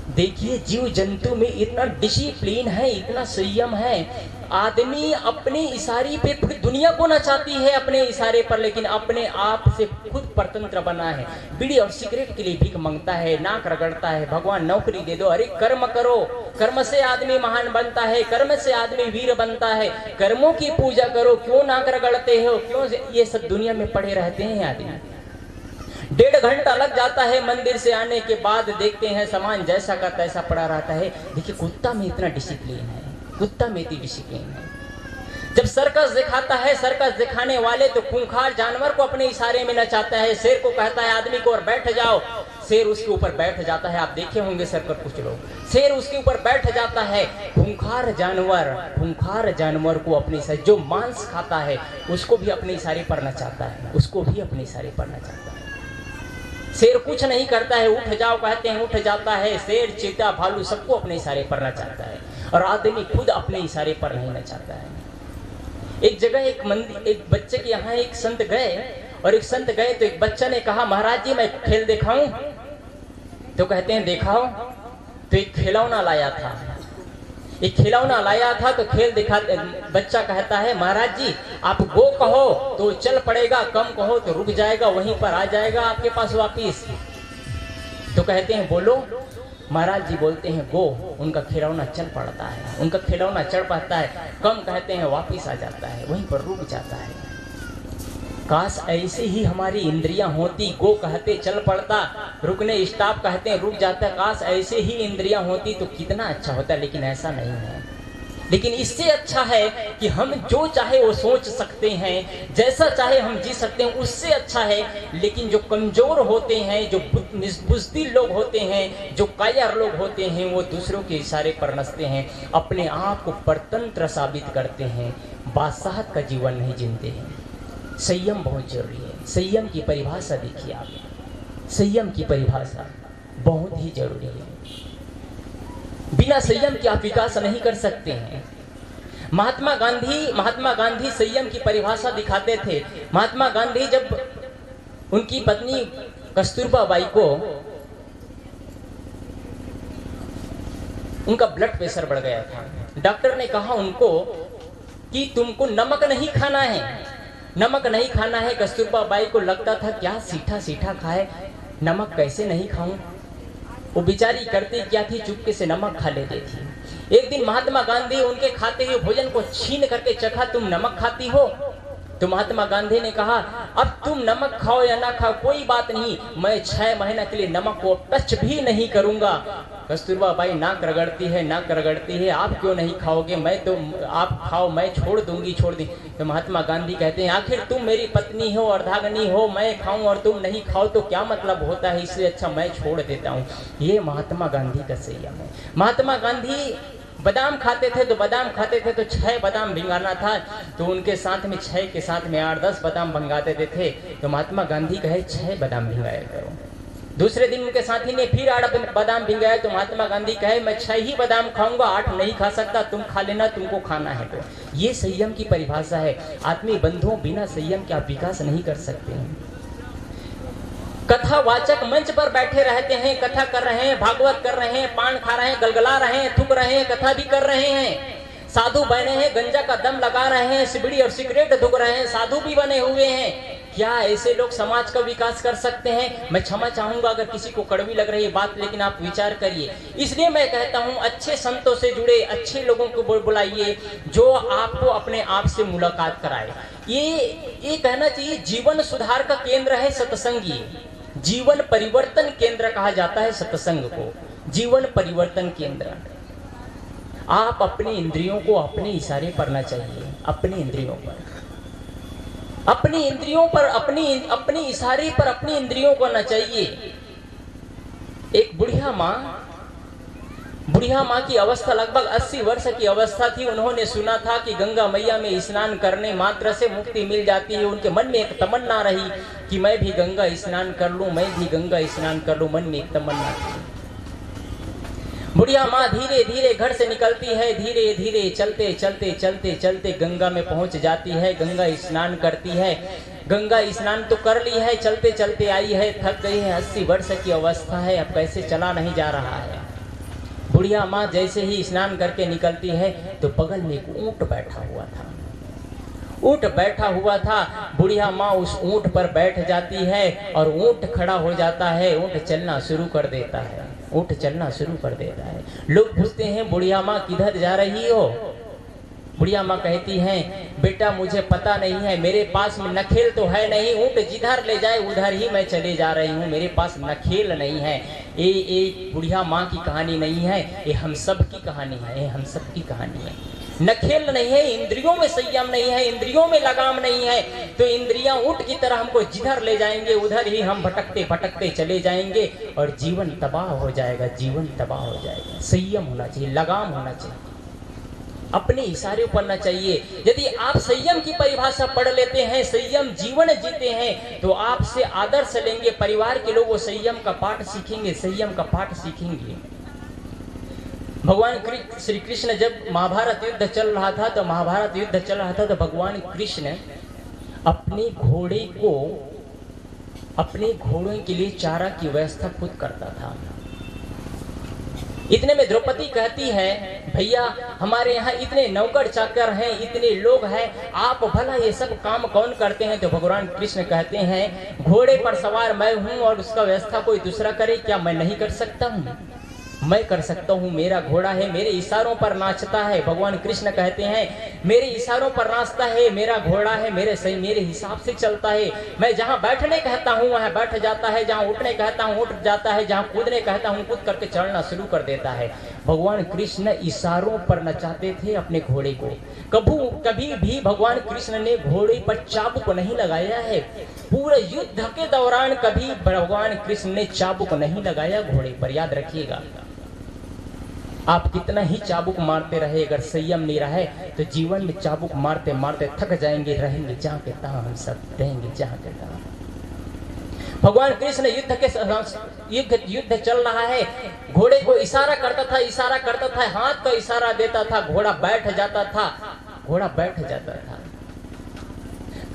देखिए, जीव जंतु में इतना डिसिप्लिन है, इतना संयम है। आदमी अपने इशारे पे पूरी दुनिया को नचाती है अपने इशारे पर, लेकिन अपने आप से खुद परतंत्र बना है। बीड़ी और सिगरेट के लिए भीख मांगता है, नाक रगड़ता है, भगवान नौकरी दे दो। अरे कर्म करो, कर्म से आदमी महान बनता है, कर्म से आदमी वीर बनता है। कर्मों की पूजा करो, क्यों नाक रगड़ते हो, क्यों ये सब दुनिया में पड़े रहते हैं आदमी। 1.5 घंटा लग जाता है। मंदिर से आने के बाद देखते हैं सामान जैसा का तैसा पड़ा रहता है। देखिए, कुत्ता में इतना डिसिप्लिन है, कुत्ता में इतनी डिसिप्लिन है। जब सर्कस दिखाता है, सर्कस दिखाने वाले तो खूंखार जानवर को अपने इशारे में नचाता है। शेर को कहता है आदमी को और बैठ जाओ, शेर उसके ऊपर बैठ जाता है। आप देखे होंगे सर्कस, कुछ लोग, शेर उसके ऊपर बैठ जाता है। खूंखार जानवर को अपने इशारे, जो मांस खाता है उसको भी अपने इशारे पर नचाता है, उसको भी अपने इशारे पर नचाता है। शेर कुछ नहीं करता है, उठ जाओ कहते हैं उठ जाता है। शेर, चीता, भालू सबको अपने इशारे पर नचाता है, और आदमी खुद अपने इशारे पर नहीं नचाता है। एक जगह एक बच्चे के यहाँ एक संत गए, और एक संत गए तो एक बच्चा ने कहा, महाराज जी मैं खेल दिखाऊं? तो कहते हैं दिखाओ। तो एक खिलौना लाया था, तो खेल दिखा। बच्चा कहता है, महाराज जी आप गो कहो तो चल पड़ेगा, कम कहो तो रुक जाएगा, वहीं पर आ जाएगा आपके पास वापिस। तो कहते हैं बोलो। महाराज जी बोलते हैं गो, उनका खिलौना चल पड़ता है, उनका खिलौना चढ़ पाता है। कम कहते हैं वापिस आ जाता है, वहीं पर रुक जाता है। काश ऐसे ही हमारी इंद्रियां होती, गो कहते चल पड़ता, रुकने स्टॉप कहते हैं रुक जाता। काश ऐसे ही इंद्रियां होती तो कितना अच्छा होता, लेकिन ऐसा नहीं है। लेकिन इससे अच्छा है कि हम जो चाहे वो सोच सकते हैं, जैसा चाहे हम जी सकते हैं, उससे अच्छा है। लेकिन जो कमजोर होते हैं, जो बुज़दिल लोग होते हैं, जो कायर लोग होते हैं, वो दूसरों के इशारे पर नचते हैं, अपने आप को परतंत्र साबित करते हैं, बादशाहत का जीवन नहीं जीते हैं। संयम बहुत जरूरी है। संयम की परिभाषा देखिए आप, संयम की परिभाषा बहुत ही जरूरी है। बिना संयम के आप विकास नहीं कर सकते हैं। महात्मा गांधी संयम की परिभाषा दिखाते थे। महात्मा गांधी जब उनकी पत्नी कस्तूरबा बाई को उनका ब्लड प्रेशर बढ़ गया था, डॉक्टर ने कहा उनको कि तुमको नमक नहीं खाना है, नमक नहीं खाना है। कस्तूरबा बाई को लगता था क्या सीठा सीठा खाए, नमक कैसे नहीं खाऊं। वो बेचारी करती क्या थी, चुपके से नमक खा लेती थी। एक दिन महात्मा गांधी उनके खाते हुए भोजन को छीन करके चखा, तुम नमक खाती हो? तो महात्मा गांधी ने कहा अब तुम नमक खाओ या ना खाओ कोई बात नहीं, मैं 6 महीना के लिए नमक को टच भी नहीं करूंगा। कस्तूरबा बाई नाक रगड़ती है, आप क्यों नहीं खाओगे? मैं तो आप खाओ, मैं छोड़ दूंगी। तो महात्मा गांधी कहते हैं आखिर तुम मेरी पत्नी हो, अर्धांगिनी हो, मैं खाऊं और तुम नहीं खाओ तो क्या मतलब होता है, इसलिए अच्छा मैं छोड़ देता हूँ। ये महात्मा गांधी का संयम है। महात्मा गांधी बादाम खाते थे तो 6 बादाम भिंगाना था, तो उनके साथ में 6 के साथ में 8-10 बादाम भंगाते थे। तो महात्मा गांधी कहे 6 बादाम भिंगाया करो। दूसरे दिन उनके साथी ने फिर 8 बादाम भिंगाया, तो महात्मा गांधी कहे मैं 6 ही बादाम खाऊंगा, 8 नहीं खा सकता, तुम खा लेना, तुमको खाना है। तो ये संयम की परिभाषा है। आत्मीय बंधुओं, बिना संयम के आप विकास नहीं कर सकते हैं। कथावाचक मंच पर बैठे रहते हैं, कथा कर रहे हैं, भागवत कर रहे हैं, पान खा रहे हैं, गलगला रहे हैं, थूक रहे हैं, कथा भी कर रहे हैं। साधु बने हैं, गंजा का दम लगा रहे हैं, सिगड़ी और सिगरेट थूक रहे हैं, साधु भी बने हुए हैं। क्या ऐसे लोग समाज का विकास कर सकते हैं? मैं क्षमा चाहूंगा अगर किसी को कड़वी लग रही है बात, लेकिन आप विचार करिए। इसलिए मैं कहता हूं अच्छे संतों से जुड़े, अच्छे लोगों को बुलाइए जो आपको अपने आप से मुलाकात कराए। ये कहना चाहिए जीवन सुधार का केंद्र है सत्संगी, जीवन परिवर्तन केंद्र कहा जाता है सत्संग को, जीवन परिवर्तन केंद्र। आप अपने इंद्रियों को अपने इशारे पर ना चाहिए, अपने इंद्रियों पर, अपनी इंद्रियों पर, अपने इशारे पर अपनी इंद्रियों को ना चाहिए। एक बुढ़िया माँ की अवस्था लगभग 80 वर्ष की अवस्था थी। उन्होंने सुना था कि गंगा मैया में स्नान करने मात्र से मुक्ति मिल जाती है। उनके मन में एक तमन्ना रही कि मैं भी गंगा स्नान कर लूं, मैं भी गंगा स्नान कर लूं, मन में एक तमन्ना थी। बुढ़िया माँ धीरे धीरे घर से निकलती है, धीरे धीरे चलते गंगा में पहुंच जाती है, गंगा स्नान करती है। गंगा स्नान तो कर ली है, चलते चलते आई है, थक गई है, 80 वर्ष की अवस्था है, अब कैसे चला नहीं जा रहा है। बुढ़िया माँ जैसे ही स्नान करके निकलती है तो बगल में एक ऊंट बैठा हुआ था। ऊंट बैठा हुआ था, बुढ़िया माँ उस ऊंट पर बैठ जाती है और ऊंट खड़ा हो जाता है, ऊंट चलना शुरू कर देता है, ऊंट चलना शुरू कर देता है। लोग पूछते हैं बुढ़िया माँ किधर जा रही हो? बुढ़िया माँ कहती हैं बेटा मुझे पता नहीं है, मेरे पास में नखेल तो है नहीं, ऊंट जिधर ले जाए उधर ही मैं चले जा रही हूँ, मेरे पास नखेल नहीं है। ये बुढ़िया माँ की कहानी नहीं है, ये हम सब की कहानी है, ये हम सब की कहानी है। नखेल नहीं है, इंद्रियों में संयम नहीं है, इंद्रियों में लगाम नहीं है, तो इंद्रियां ऊंट की तरह हमको जिधर ले जाएंगे उधर ही हम भटकते भटकते चले जाएंगे और जीवन तबाह हो जाएगा, जीवन तबाह हो जाएगा। संयम होना चाहिए, लगाम होना चाहिए, अपने इशारे पर ना चाहिए। यदि आप संयम की परिभाषा पढ़ लेते हैं, संयम जीवन जीते हैं, तो आपसे आदर्श लेंगे, परिवार के लोग वो संयम का पाठ सीखेंगे, संयम का पाठ सीखेंगे। भगवान श्री कृष्ण जब महाभारत युद्ध चल रहा था तो भगवान कृष्ण अपने घोड़ों के लिए चारा की व्यवस्था खुद करता था। इतने में द्रौपदी कहती है भैया हमारे यहाँ इतने नौकर चाकर हैं, इतने लोग हैं, आप भला ये सब काम कौन करते हैं? तो भगवान कृष्ण कहते हैं घोड़े पर सवार मैं हूँ और उसका व्यवस्था कोई दूसरा करे क्या मैं नहीं कर सकता हूँ? मैं कर सकता हूँ, मेरा घोड़ा है, मेरे इशारों पर नाचता है। भगवान कृष्ण कहते हैं मेरे इशारों पर नाचता है, मेरा घोड़ा है, मेरे हिसाब से चलता है। मैं जहाँ बैठने कहता हूँ वहाँ बैठ जाता है, जहाँ उठने कहता हूँ उठ जाता है, जहाँ कूदने कहता हूँ कूद करके चढ़ना शुरू कर देता है। भगवान कृष्ण इशारों पर नचाते थे अपने घोड़े को। कभी भी भगवान कृष्ण ने घोड़े पर चाबुक नहीं लगाया है। पूरे युद्ध के दौरान कभी भगवान कृष्ण ने चाबुक नहीं लगाया घोड़े पर, याद रखिएगा। आप कितना ही चाबुक मारते रहे, अगर संयम नहीं रहे तो जीवन में चाबुक मारते मारते थक जाएंगे, रहेंगे जहाँ के तहाँ, हम सब रहेंगे जहाँ के तहाँ। भगवान कृष्ण युद्ध चल रहा है, घोड़े को इशारा करता था, हाथ का इशारा देता था, घोड़ा बैठ जाता था।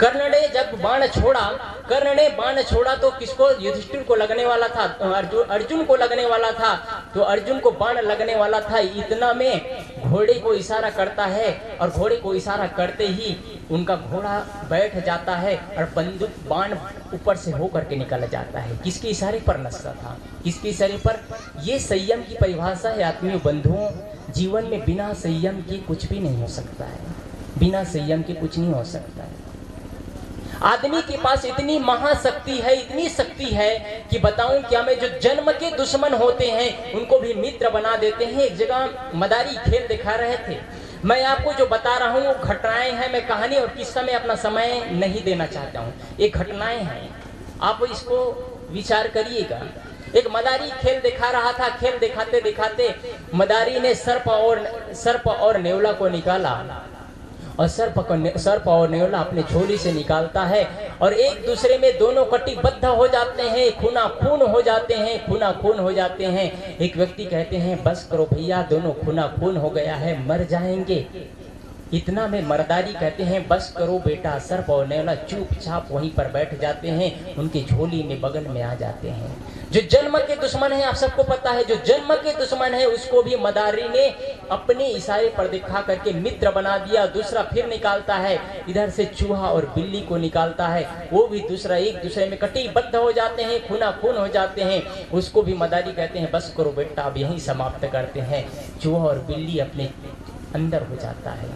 कर्ण ने जब कर्ण ने बाण छोड़ा तो किसको? युधिष्ठिर को लगने वाला था, अर्जुन को लगने वाला था, तो अर्जुन को बाण लगने वाला था। इतना में घोड़े को इशारा करता है और घोड़े को इशारा करते ही उनका घोड़ा बैठ जाता है और बंदूक बाण ऊपर से होकर के निकल जाता है। किसके इशारे पर नचता था? किसके इशारे पर? ये संयम की परिभाषा है आत्मीय बंधुओं। जीवन में बिना संयम के कुछ भी नहीं हो सकता है, बिना संयम के कुछ नहीं हो सकता है। आदमी के पास इतनी महाशक्ति है, इतनी शक्ति है कि बताऊं क्या मैं, जो जन्म के दुश्मन होते हैं उनको भी मित्र बना देते हैं। एक जगह मदारी खेल दिखा रहे थे, मैं आपको जो बता रहा हूँ वो घटनाएं हैं, मैं कहानी और किस्सा में अपना समय नहीं देना चाहता हूँ। ये घटनाएं हैं, आप इसको विचार करिएगा। एक मदारी खेल दिखा रहा था, खेल दिखाते दिखाते मदारी ने सर्प और नेवला को निकाला और सर्प और नेवला अपने झोली से निकालता है और एक दूसरे में दोनों कटिबद्ध हो जाते हैं, खूना खून हो जाते हैं। एक व्यक्ति कहते हैं बस करो भैया, दोनों खूना खून हो गया है, मर जाएंगे। इतना में मर्दारी कहते हैं बस करो बेटा। सर्प और नेवला चुपचाप वहीं पर बैठ जाते हैं, उनकी झोली में बगल में आ जाते हैं। जो जन्म के दुश्मन है, आप सबको पता है, जो जन्म के दुश्मन है उसको भी मदारी ने अपने इशारे पर दिखा करके मित्र बना दिया। दूसरा फिर निकालता है, इधर से चूहा और बिल्ली को निकालता है, वो भी दूसरा एक दूसरे में कटिबद्ध हो जाते हैं, खूना खून हो जाते हैं। उसको भी मदारी कहते हैं बस करो बेटा, अब यहीं समाप्त करते हैं। चूहा और बिल्ली अपने अंदर हो जाता है।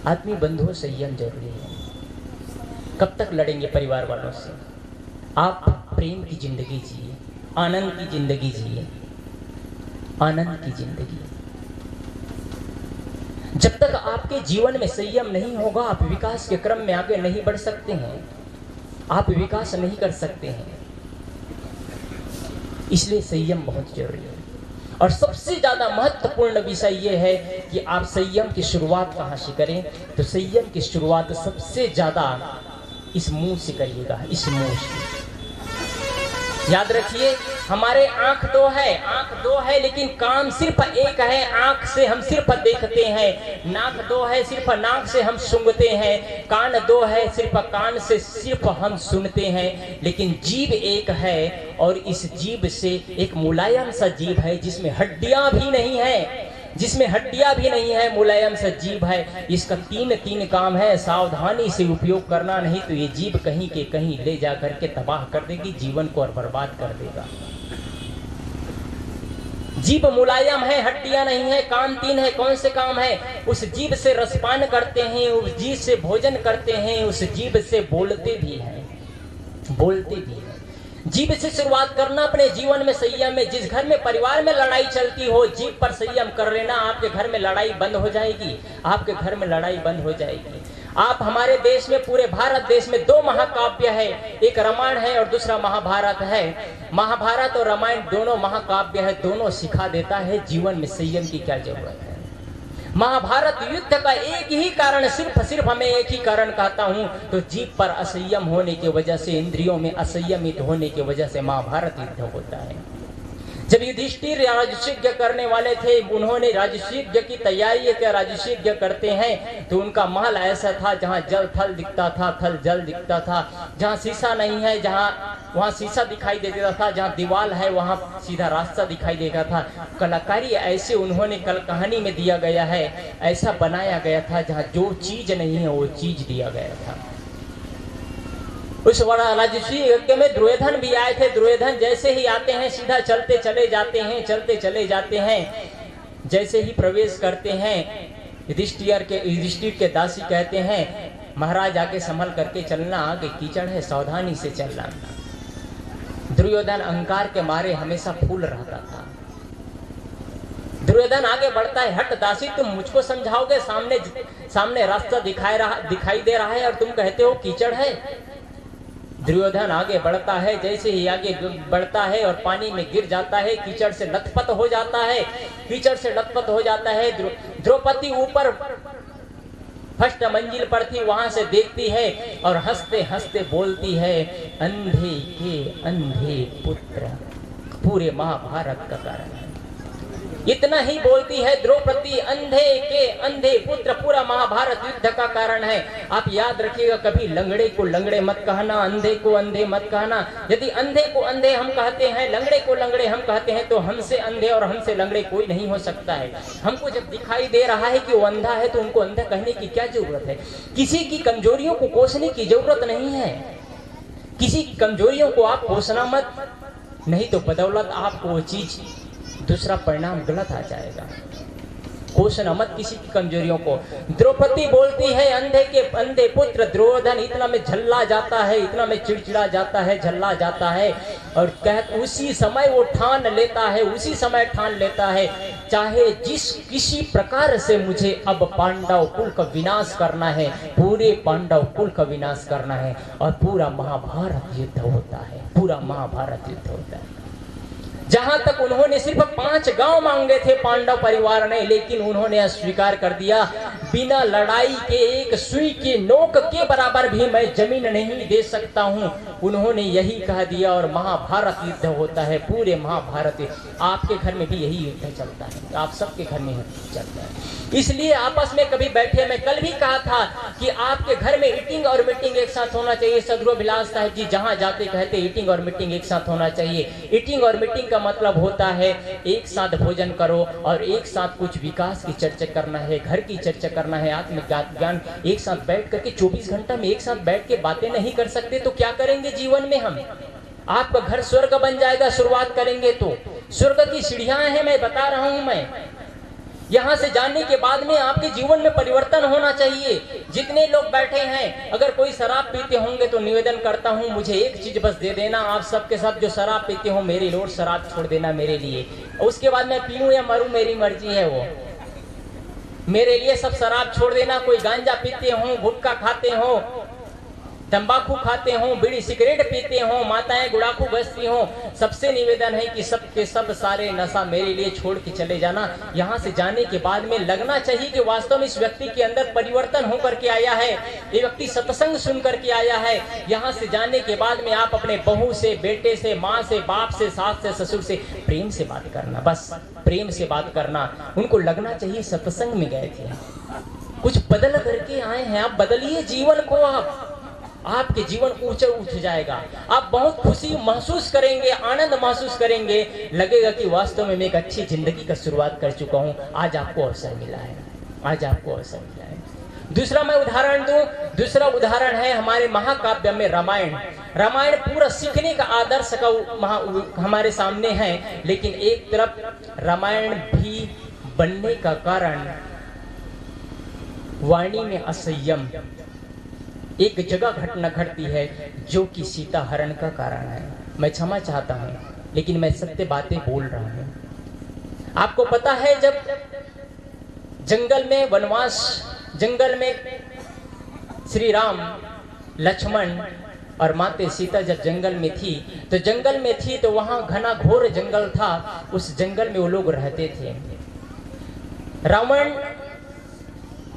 आत्मीय बंधुओं, संयम जरूरी है। कब तक लड़ेंगे परिवार वालों से? आप प्रेम की जिंदगी जिए, आनंद की जिंदगी जिए, आनंद की जिंदगी। जब तक आपके जीवन में संयम नहीं होगा, आप विकास के क्रम में आगे नहीं बढ़ सकते हैं, आप विकास नहीं कर सकते हैं। इसलिए संयम बहुत जरूरी है। और सबसे ज्यादा महत्वपूर्ण विषय यह है कि आप संयम की शुरुआत कहाँ से करें? तो संयम की शुरुआत सबसे ज्यादा इस मुंह से करिएगा, इस मुंह से। याद रखिए, हमारे आंख दो है लेकिन काम सिर्फ एक है। आंख से हम सिर्फ देखते हैं, नाक दो है, सिर्फ नाक से हम सूंघते हैं, कान दो है, सिर्फ कान से सिर्फ हम सुनते हैं। लेकिन जीभ एक है और इस जीभ से एक मुलायम सा जीभ है जिसमें हड्डियां भी नहीं है, मुलायम सा जीभ है। इसका तीन काम है, सावधानी से उपयोग करना, नहीं तो ये जीभ कहीं के कहीं ले जा करके तबाह कर देगी जीवन को और बर्बाद कर देगा। जीभ मुलायम है, हड्डियां नहीं है, काम तीन है। कौन से काम है? उस जीभ से रसपान करते हैं, उस जीभ से भोजन करते हैं, उस जीभ से बोलते भी हैं। जीभ से शुरुआत करना अपने जीवन में संयम में। जिस घर में परिवार में लड़ाई चलती हो, जीभ पर संयम कर लेना, आपके घर में लड़ाई बंद हो जाएगी, आपके घर में लड़ाई बंद हो जाएगी। आप हमारे देश में, पूरे भारत देश में दो महाकाव्य है, एक रामायण है और दूसरा महाभारत है। महाभारत और रामायण दोनों महाकाव्य है, दोनों सिखा देता है जीवन में संयम की क्या जरूरत है। महाभारत युद्ध का एक ही कारण, सिर्फ मैं एक ही कारण कहता हूं, तो जीभ पर असंयम होने की वजह से, इंद्रियों में असंयमित होने की वजह से महाभारत युद्ध होता है। जब युधिष्ठिर राजसूय करने वाले थे, उन्होंने राजसूय की तैयारी के राजसूय करते हैं, तो उनका महल ऐसा था जहाँ जल थल दिखता था, थल जल दिखता था, जहाँ शीशा नहीं है वहाँ शीशा दिखाई देता था, जहाँ दीवार है वहाँ सीधा रास्ता दिखाई देता था। कलाकारी ऐसे उन्होंने कल कहानी में दिया गया है, ऐसा बनाया गया था जहाँ जो चीज नहीं है वो चीज दिया गया था। उस राजसी यज्ञ में दुर्योधन भी आए थे। दुर्योधन जैसे ही आते हैं सीधा चलते चले जाते हैं, चलते चले जाते हैं। जैसे ही प्रवेश करते हैं युधिष्ठिर के दासी कहते हैं महाराज आगे संभल करके चलना, आगे कीचड़ है, सावधानी से चलना। दुर्योधन अहंकार के मारे हमेशा फूल रहता था। दुर्योधन आगे बढ़ता है, हट दासी तुम मुझको समझाओगे, सामने रास्ता दिखाई दे रहा है और तुम कहते हो कीचड़ है। दुर्योधन आगे बढ़ता है, जैसे ही आगे बढ़ता है और पानी में गिर जाता है, कीचड़ से लथपथ हो जाता है। कीचड़ से लथपथ हो जाता है। द्रौपदी ऊपर फर्स्ट मंजिल पर थी, वहां से देखती है और हंसते हंसते बोलती है अंधे के अंधे पुत्र पूरे महाभारत का कारण है। इतना ही बोलती है द्रौपदी, अंधे के अंधे पुत्र पूरा महाभारत युद्ध का कारण है। आप याद रखिएगा, कभी लंगड़े को लंगड़े मत कहना, अंधे को अंधे मत कहना। यदि अंधे को अंधे हम कहते हैं, लंगड़े को लंगड़े हम कहते हैं, तो हमसे अंधे और हमसे लंगड़े कोई नहीं हो सकता है। हमको जब दिखाई दे रहा है कि वो अंधा है तो उनको अंधा कहने की क्या जरूरत है। किसी की कमजोरियों को कोसने की जरूरत नहीं है। किसी की कमजोरियों को आप कोसना मत, नहीं तो बदौलत आपको वो चीज दूसरा परिणाम गलत आ जाएगा। कोसना मत किसी की कमजोरियों को। द्रौपदी बोलती है अंधे के अंधे पुत्र। दुर्योधन इतना में झल्ला जाता है, इतना में चिड़चिड़ा जाता है, झल्ला जाता है और उसी समय वो ठान लेता है, उसी समय ठान लेता है चाहे किसी प्रकार से मुझे अब पांडव कुल का विनाश करना है, पूरे पांडव कुल का विनाश करना है। और पूरा महाभारत युद्ध होता है, पूरा महाभारत युद्ध होता है। जहां तक उन्होंने सिर्फ 5 गांव मांगे थे पांडव परिवार ने, लेकिन उन्होंने अस्वीकार कर दिया। बिना लड़ाई के एक सुई के नोक के बराबर भी मैं जमीन नहीं दे सकता हूं, उन्होंने यही कह दिया। और महाभारत युद्ध होता है, पूरे महाभारत। आपके घर में भी यही युद्ध चलता है, आप सबके घर में चलता है। इसलिए आपस में कभी बैठे, मैं कल भी कहा था कि आपके घर में ईटिंग और मीटिंग एक साथ होना चाहिए। सदगुरु विलास साहब जी जहां जाते कहते ईटिंग और मीटिंग एक साथ होना चाहिए। ईटिंग और मीटिंग का मतलब होता है एक साथ भोजन करो और एक साथ कुछ विकास की चर्चा करना है, घर की चर्चा करना है, आत्मज्ञान। एक साथ बैठ करके 24 घंटा में एक साथ बैठ के बातें नहीं कर सकते तो क्या करेंगे जीवन में हम। आपका घर स्वर्ग बन जाएगा शुरुआत करेंगे तो। स्वर्ग की सीढ़ियां हैं, मैं बता रहा हूं। मैं यहां से जाने के बाद में आपके जीवन में परिवर्तन होना चाहिए। जितने लोग बैठे हैं, अगर कोई शराब पीते होंगे तो निवेदन करता हूं मुझे एक चीज बस दे देना, आप सबके सब जो शराब पीते हो मेरी लोड शराब छोड़ देना मेरे लिए। उसके बाद मैं पीऊं या मरूं मेरी मर्जी है, वो मेरे लिए सब शराब छोड़ देना। कोई गांजा पीते हो, गुटखा खाते हो, तंबाकू खाते हो, बीड़ी सिगरेट पीते हो, माताएं गुड़ाखू बजती हो, सबसे निवेदन है कि सबके सब सारे नशा मेरे लिए छोड़ के चले जाना। यहाँ से जाने के बाद में लगना चाहिए कि वास्तव में इस व्यक्ति के अंदर परिवर्तन होकर के आया है, ये व्यक्ति सत्संग सुन करके आया है। यहाँ से जाने के बाद में आप अपने बहू से, बेटे से, माँ से, बाप से, सास से, ससुर से प्रेम से बात करना, बस प्रेम से बात करना। उनको लगना चाहिए सत्संग में गए थे, कुछ बदल करके आए हैं। आप बदलिए जीवन को, आपके जीवन ऊंचा उठ जाएगा। आप बहुत खुशी महसूस करेंगे, आनंद महसूस करेंगे, लगेगा कि वास्तव में मैं एक अच्छी जिंदगी का शुरुआत कर चुका हूं। आज आपको अवसर मिला है, आज आपको अवसर मिला है। दूसरा मैं उदाहरण दूं, दूसरा उदाहरण है हमारे महाकाव्य में रामायण। रामायण पूरा सीखने का आदर्श का हमारे सामने है, लेकिन एक तरफ रामायण भी बनने का कारण वाणी में असंयम, एक जगह घटना घटती है जो कि सीता हरण का कारण है। मैं क्षमा चाहता हूं, लेकिन मैं सत्य बातें बोल रहा हूं। आपको पता है जब जंगल में वनवास, जंगल में श्री राम, लक्ष्मण और माते सीता जब जंगल में थी, तो वहां घना घोर जंगल था। उस जंगल में वो लोग रहते थे। रावण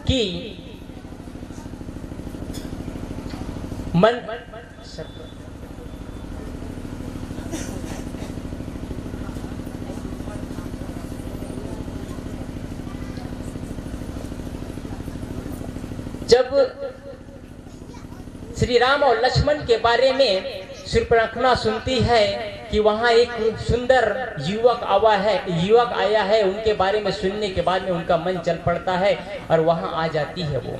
की मन जब श्री राम और लक्ष्मण के बारे में शूर्पणखा सुनती है कि वहां एक सुंदर युवक आया है, उनके बारे में सुनने के बाद में उनका मन चल पड़ता है और वहां आ जाती है वो।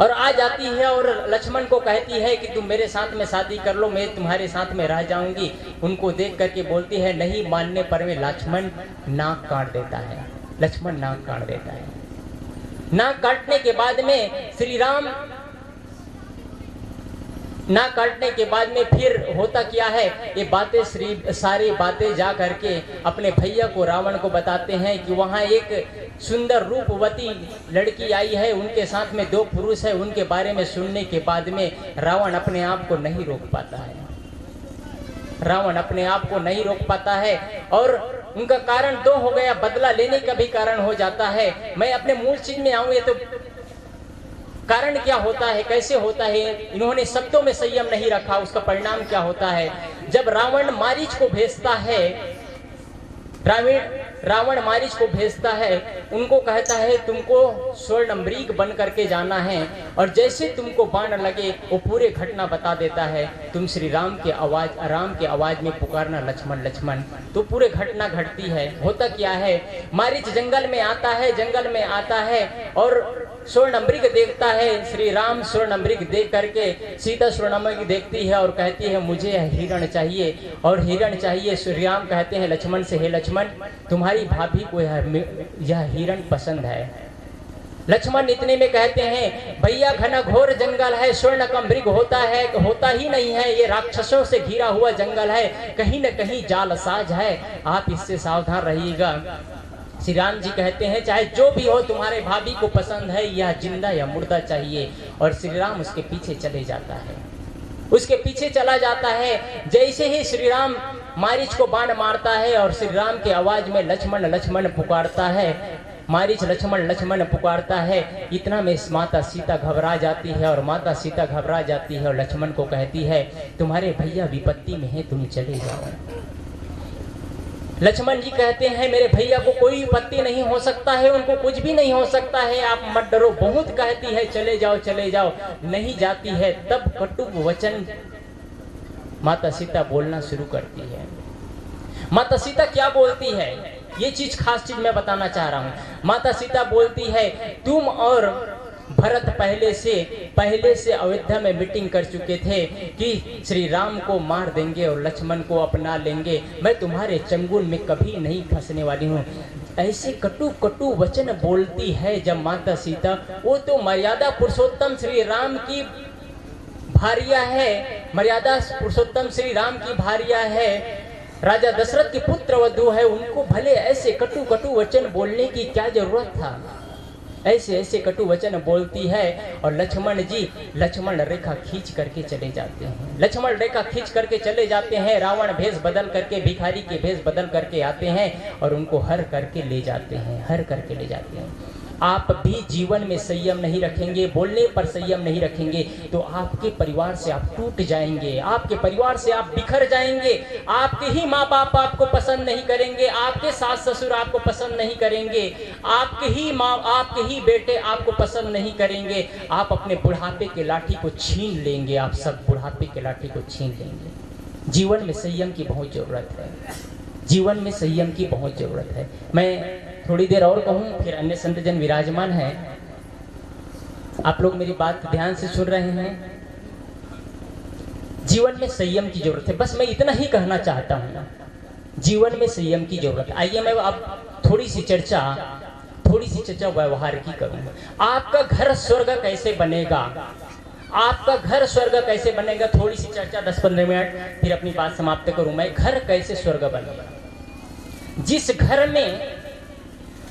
और आ जाती है और लक्ष्मण को कहती है कि तुम मेरे साथ में शादी कर लो, मैं तुम्हारे साथ में रह जाऊंगी। उनको देख करके बोलती है नहीं मानने पर में लक्ष्मण नाक काट देता है। लक्ष्मण नाक काट देता है। नाक काटने के बाद में श्री राम ना काटने के बाद में फिर होता क्या है, ये बातें सारी बातें जा करके अपने भैया को रावण को बताते हैं कि वहाँ एक सुंदर रूपवती लड़की आई है, उनके साथ में 2 पुरुष है। उनके बारे में सुनने के बाद में रावण अपने आप को नहीं रोक पाता है। रावण अपने आप को नहीं रोक पाता है और उनका कारण 2 हो गया, बदला लेने का भी कारण हो जाता है। मैं अपने मूल चीज में आऊँ, ये तो कारण क्या होता है, कैसे होता है, इन्होंने शब्दों में संयम नहीं रखा, उसका परिणाम क्या होता है। जब रावण मारीच को भेजता है, रावण मारीच को भेजता है, उनको कहता है तुमको स्वर्णमृग बन करके जाना है, और जैसे तुमको बाण लगे वो पूरे घटना बता देता है। तुम श्री राम के आवाज में पुकारना लक्ष्मण लक्ष्मण, तो पूरे घटना घटती है। होता क्या है, मारीच जंगल में आता है और स्वर्णमृग देखता है। श्री राम स्वर्णमृग देख करके सीता स्वर्णमृग देखती है और कहती है मुझे हिरण चाहिए, और हिरण चाहिए। श्री राम कहते हैं लक्ष्मण से, हे लक्ष्मण तुम्हारी भाभी को यह हिरण पसंद है। लक्ष्मण इतने में कहते हैं भैया घनघोर जंगल है, स्वर्ण का मृग होता ही नहीं है, ये राक्षसों से घिरा हुआ जंगल है, कहीं न कहीं जालसाज है, आप इससे सावधान रहिएगा। श्री राम जी कहते हैं चाहे जो भी हो तुम्हारे भाभी को पसंद है, यह जिंदा या मुर्दा चाहिए। और श्री राम उसके पीछे चले जाता है, उसके पीछे चला जाता है। जैसे ही श्री राम मारीच को बाण मारता है और श्री राम के आवाज में लक्ष्मण लक्ष्मण पुकारता है, मारीच लक्ष्मण लक्ष्मण पुकारता है, इतना में माता सीता घबरा जाती है। और माता सीता घबरा जाती है और लक्ष्मण को कहती है तुम्हारे भैया विपत्ति में है, तुम चले जाओ। लक्ष्मण जी कहते हैं मेरे भैया को कोई विपत्ति नहीं हो सकता है, उनको कुछ भी नहीं हो सकता है, आप मत डरो। बहुत कहती है चले जाओ, नहीं जाती है। तब कटु वचन माता सीता बोलना शुरू करती है। माता सीता क्या बोलती है, ये चीज खास चीज मैं बताना चाह रहा हूँ। माता सीता बोलती है तुम और भरत पहले से अयोध्या में मीटिंग कर चुके थे कि श्री राम को मार देंगे और लक्ष्मण को अपना लेंगे, मैं तुम्हारे चंगुल में कभी नहीं फंसने वाली हूँ। ऐसे कटु वचन बोलती है जब माता सीता, वो तो मर्यादा पुरुषोत्तम श्री राम की भारिया है, मर्यादा पुरुषोत्तम श्री राम की भारिया है, राजा दशरथ की पुत्र वधू है, उनको भले ऐसे कटु वचन बोलने की क्या जरूरत था। ऐसे कटु वचन बोलती है और लक्ष्मण रेखा खींच करके चले जाते हैं। लक्ष्मण रेखा खींच करके चले जाते हैं। रावण भेष बदल करके, भिखारी के भेष बदल करके आते हैं और उनको हर करके ले जाते हैं। आप भी जीवन में संयम नहीं रखेंगे, बोलने पर संयम नहीं रखेंगे तो आपके परिवार से आप टूट जाएंगे, आपके परिवार से आप बिखर जाएंगे। आपके ही माँ बाप आपको पसंद नहीं करेंगे, आपके सास ससुर आपको पसंद नहीं करेंगे, आपके ही बेटे आपको पसंद नहीं करेंगे। आप अपने बुढ़ापे के लाठी को छीन लेंगे, आप सब बुढ़ापे के लाठी को छीन लेंगे। जीवन में संयम की बहुत जरूरत है, जीवन में संयम की बहुत जरूरत है। मैं थोड़ी देर और कहूँ, फिर अन्य संतजन विराजमान हैं, आप लोग मेरी बात ध्यान से सुन रहे हैं। जीवन में संयम की जरूरत है, बस मैं इतना ही कहना चाहता हूँ, जीवन में संयम की जरूरत है। आइए मैं अब थोड़ी सी चर्चा व्यवहार की करूँगा। आपका घर स्वर्ग कैसे बनेगा, आपका घर स्वर्ग कैसे बनेगा, थोड़ी सी चर्चा 10-15 मिनट, फिर अपनी बात समाप्त करूँ मैं। घर कैसे स्वर्ग बनेगा,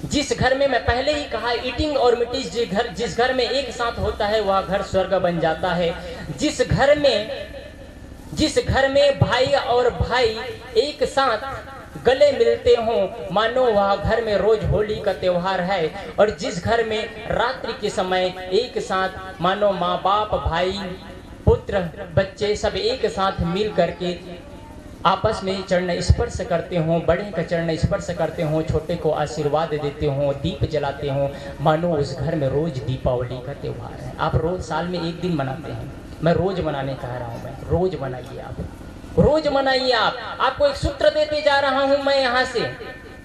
जिस घर में मैं पहले ही कहा ईटिंग और मिटिंग, जिस घर में एक साथ होता है वह घर स्वर्ग बन जाता है। जिस घर में भाई और भाई एक साथ गले मिलते हों, मानो वह घर में रोज होली का त्योहार है। और जिस घर में रात्रि के समय एक साथ मानो माँ बाप भाई पुत्र बच्चे सब एक साथ मिल करके आपस में चरण स्पर्श करते हों, बड़े का चरण स्पर्श करते हों, छोटे को आशीर्वाद देते हों, दीप जलाते हों, मानो उस घर में रोज दीपावली का त्यौहार है। आप रोज साल में एक दिन मनाते हैं, मैं रोज मनाने कह रहा हूँ, मैं रोज मनाइए, आप रोज मनाइए। आपको एक सूत्र देते जा रहा हूँ मैं यहाँ से,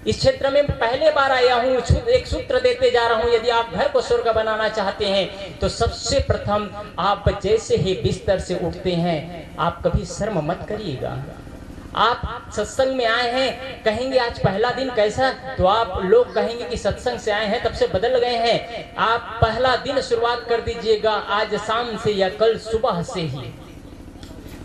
इस क्षेत्र में पहले बार आया हूँ, एक सूत्र देते जा रहा हूँ। यदि आप घर को स्वर्ग बनाना चाहते हैं तो सबसे प्रथम आप जैसे ही बिस्तर से उठते हैं, आप कभी शर्म मत करिएगा। आप सत्संग में आए हैं, कहेंगे आज पहला दिन कैसा, तो आप लोग कहेंगे कि सत्संग से आए हैं तब से बदल गए हैं। आप पहला दिन शुरुआत कर दीजिएगा आज शाम से या कल सुबह से ही।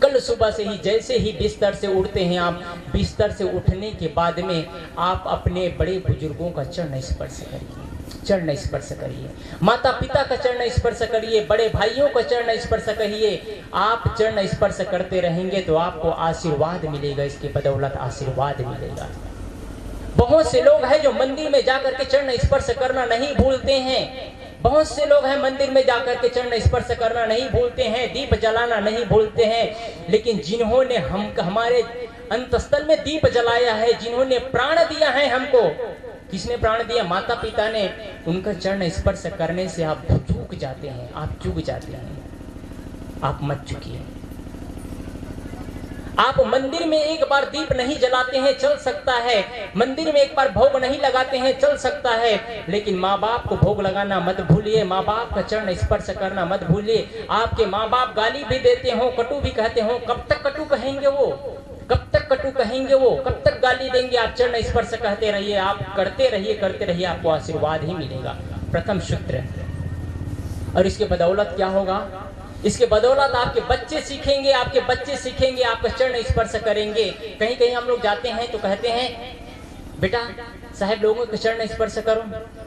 कल सुबह से ही जैसे ही बिस्तर से उठते हैं आप, बिस्तर से उठने के बाद में आप अपने बड़े बुजुर्गों का चरण स्पर्श करिए, चरण स्पर्श करिए, माता पिता का चरण स्पर्श करिए, बड़े भाइयों का चरण स्पर्श करिए। आप चरण स्पर्श करते रहेंगे तो आपको आशीर्वाद मिलेगा, इसके बदौलत आशीर्वाद मिलेगा। बहुत से लोग हैं जो मंदिर में जाकर के चरण स्पर्श करना नहीं भूलते हैं। बहुत से लोग हैं मंदिर में जाकर के चरण स्पर्श करना नहीं भूलते हैं, दीप जलाना नहीं भूलते हैं। लेकिन जिन्होंने हमारे अंतस्थल में दीप जलाया है, जिन्होंने प्राण दिया है हमको, किसने प्राण दिया? माता पिता ने। उनका चरण स्पर्श करने से आप चूक जाते हैं, आप चूक जाते हैं। आप मत चुकिए। आप मंदिर में एक बार दीप नहीं जलाते हैं, चल सकता है। मंदिर में एक बार भोग नहीं लगाते हैं, चल सकता है। लेकिन माँ बाप को भोग लगाना मत भूलिए, माँ बाप का चरण स्पर्श करना मत भूलिए। आपके माँ बाप गाली भी देते हो, कटु भी कहते हो, कब तक कटु कहेंगे वो? कब तक कटु कहेंगे वो? कब तक गाली देंगे? आप चरण स्पर्श कहते रहिए, आप करते रहिए, आपको आशीर्वाद ही मिलेगा। प्रथम सूत्र। और इसके बदौलत क्या होगा? इसके बदौलत आपके बच्चे सीखेंगे, आपके बच्चे सीखेंगे, आपका चरण स्पर्श करेंगे। कहीं कहीं हम लोग जाते हैं तो कहते हैं बेटा साहब लोगों के चरण स्पर्श करो।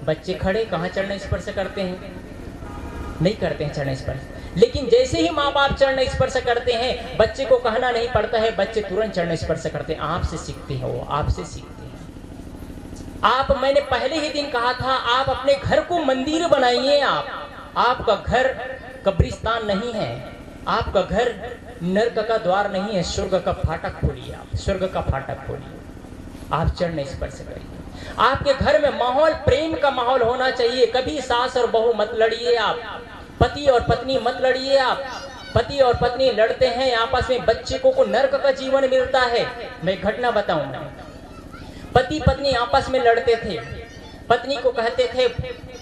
बच्चे खड़े, कहाँ चरण स्पर्श करते हैं? नहीं करते हैं चरण स्पर्श। लेकिन जैसे ही माँ बाप चरण स्पर्श करते हैं, बच्चे को कहना नहीं पड़ता है, बच्चे तुरंत चरण स्पर्श करते हैं। आपसे सीखते हैं वो, आपसे सीखते हैं। आप, मैंने पहले ही दिन कहा था, आप अपने घर को मंदिर बनाइए। आपका घर कब्रिस्तान नहीं है, आपका घर नरक का द्वार नहीं है, स्वर्ग का फाटक खोलिए। आप स्वर्ग का फाटक खोलिए, आप चरण स्पर्श करिए। आपके घर में माहौल प्रेम का माहौल होना चाहिए। कभी सास और बहू मत लड़िए, आप पति और पत्नी मत लड़िए। आप पति और पत्नी लड़ते हैं आपस में, बच्चे को नरक का जीवन मिलता है। मैं एक घटना बताऊंगा। पति पत्नी आपस में लड़ते थे। पत्नी को कहते थे,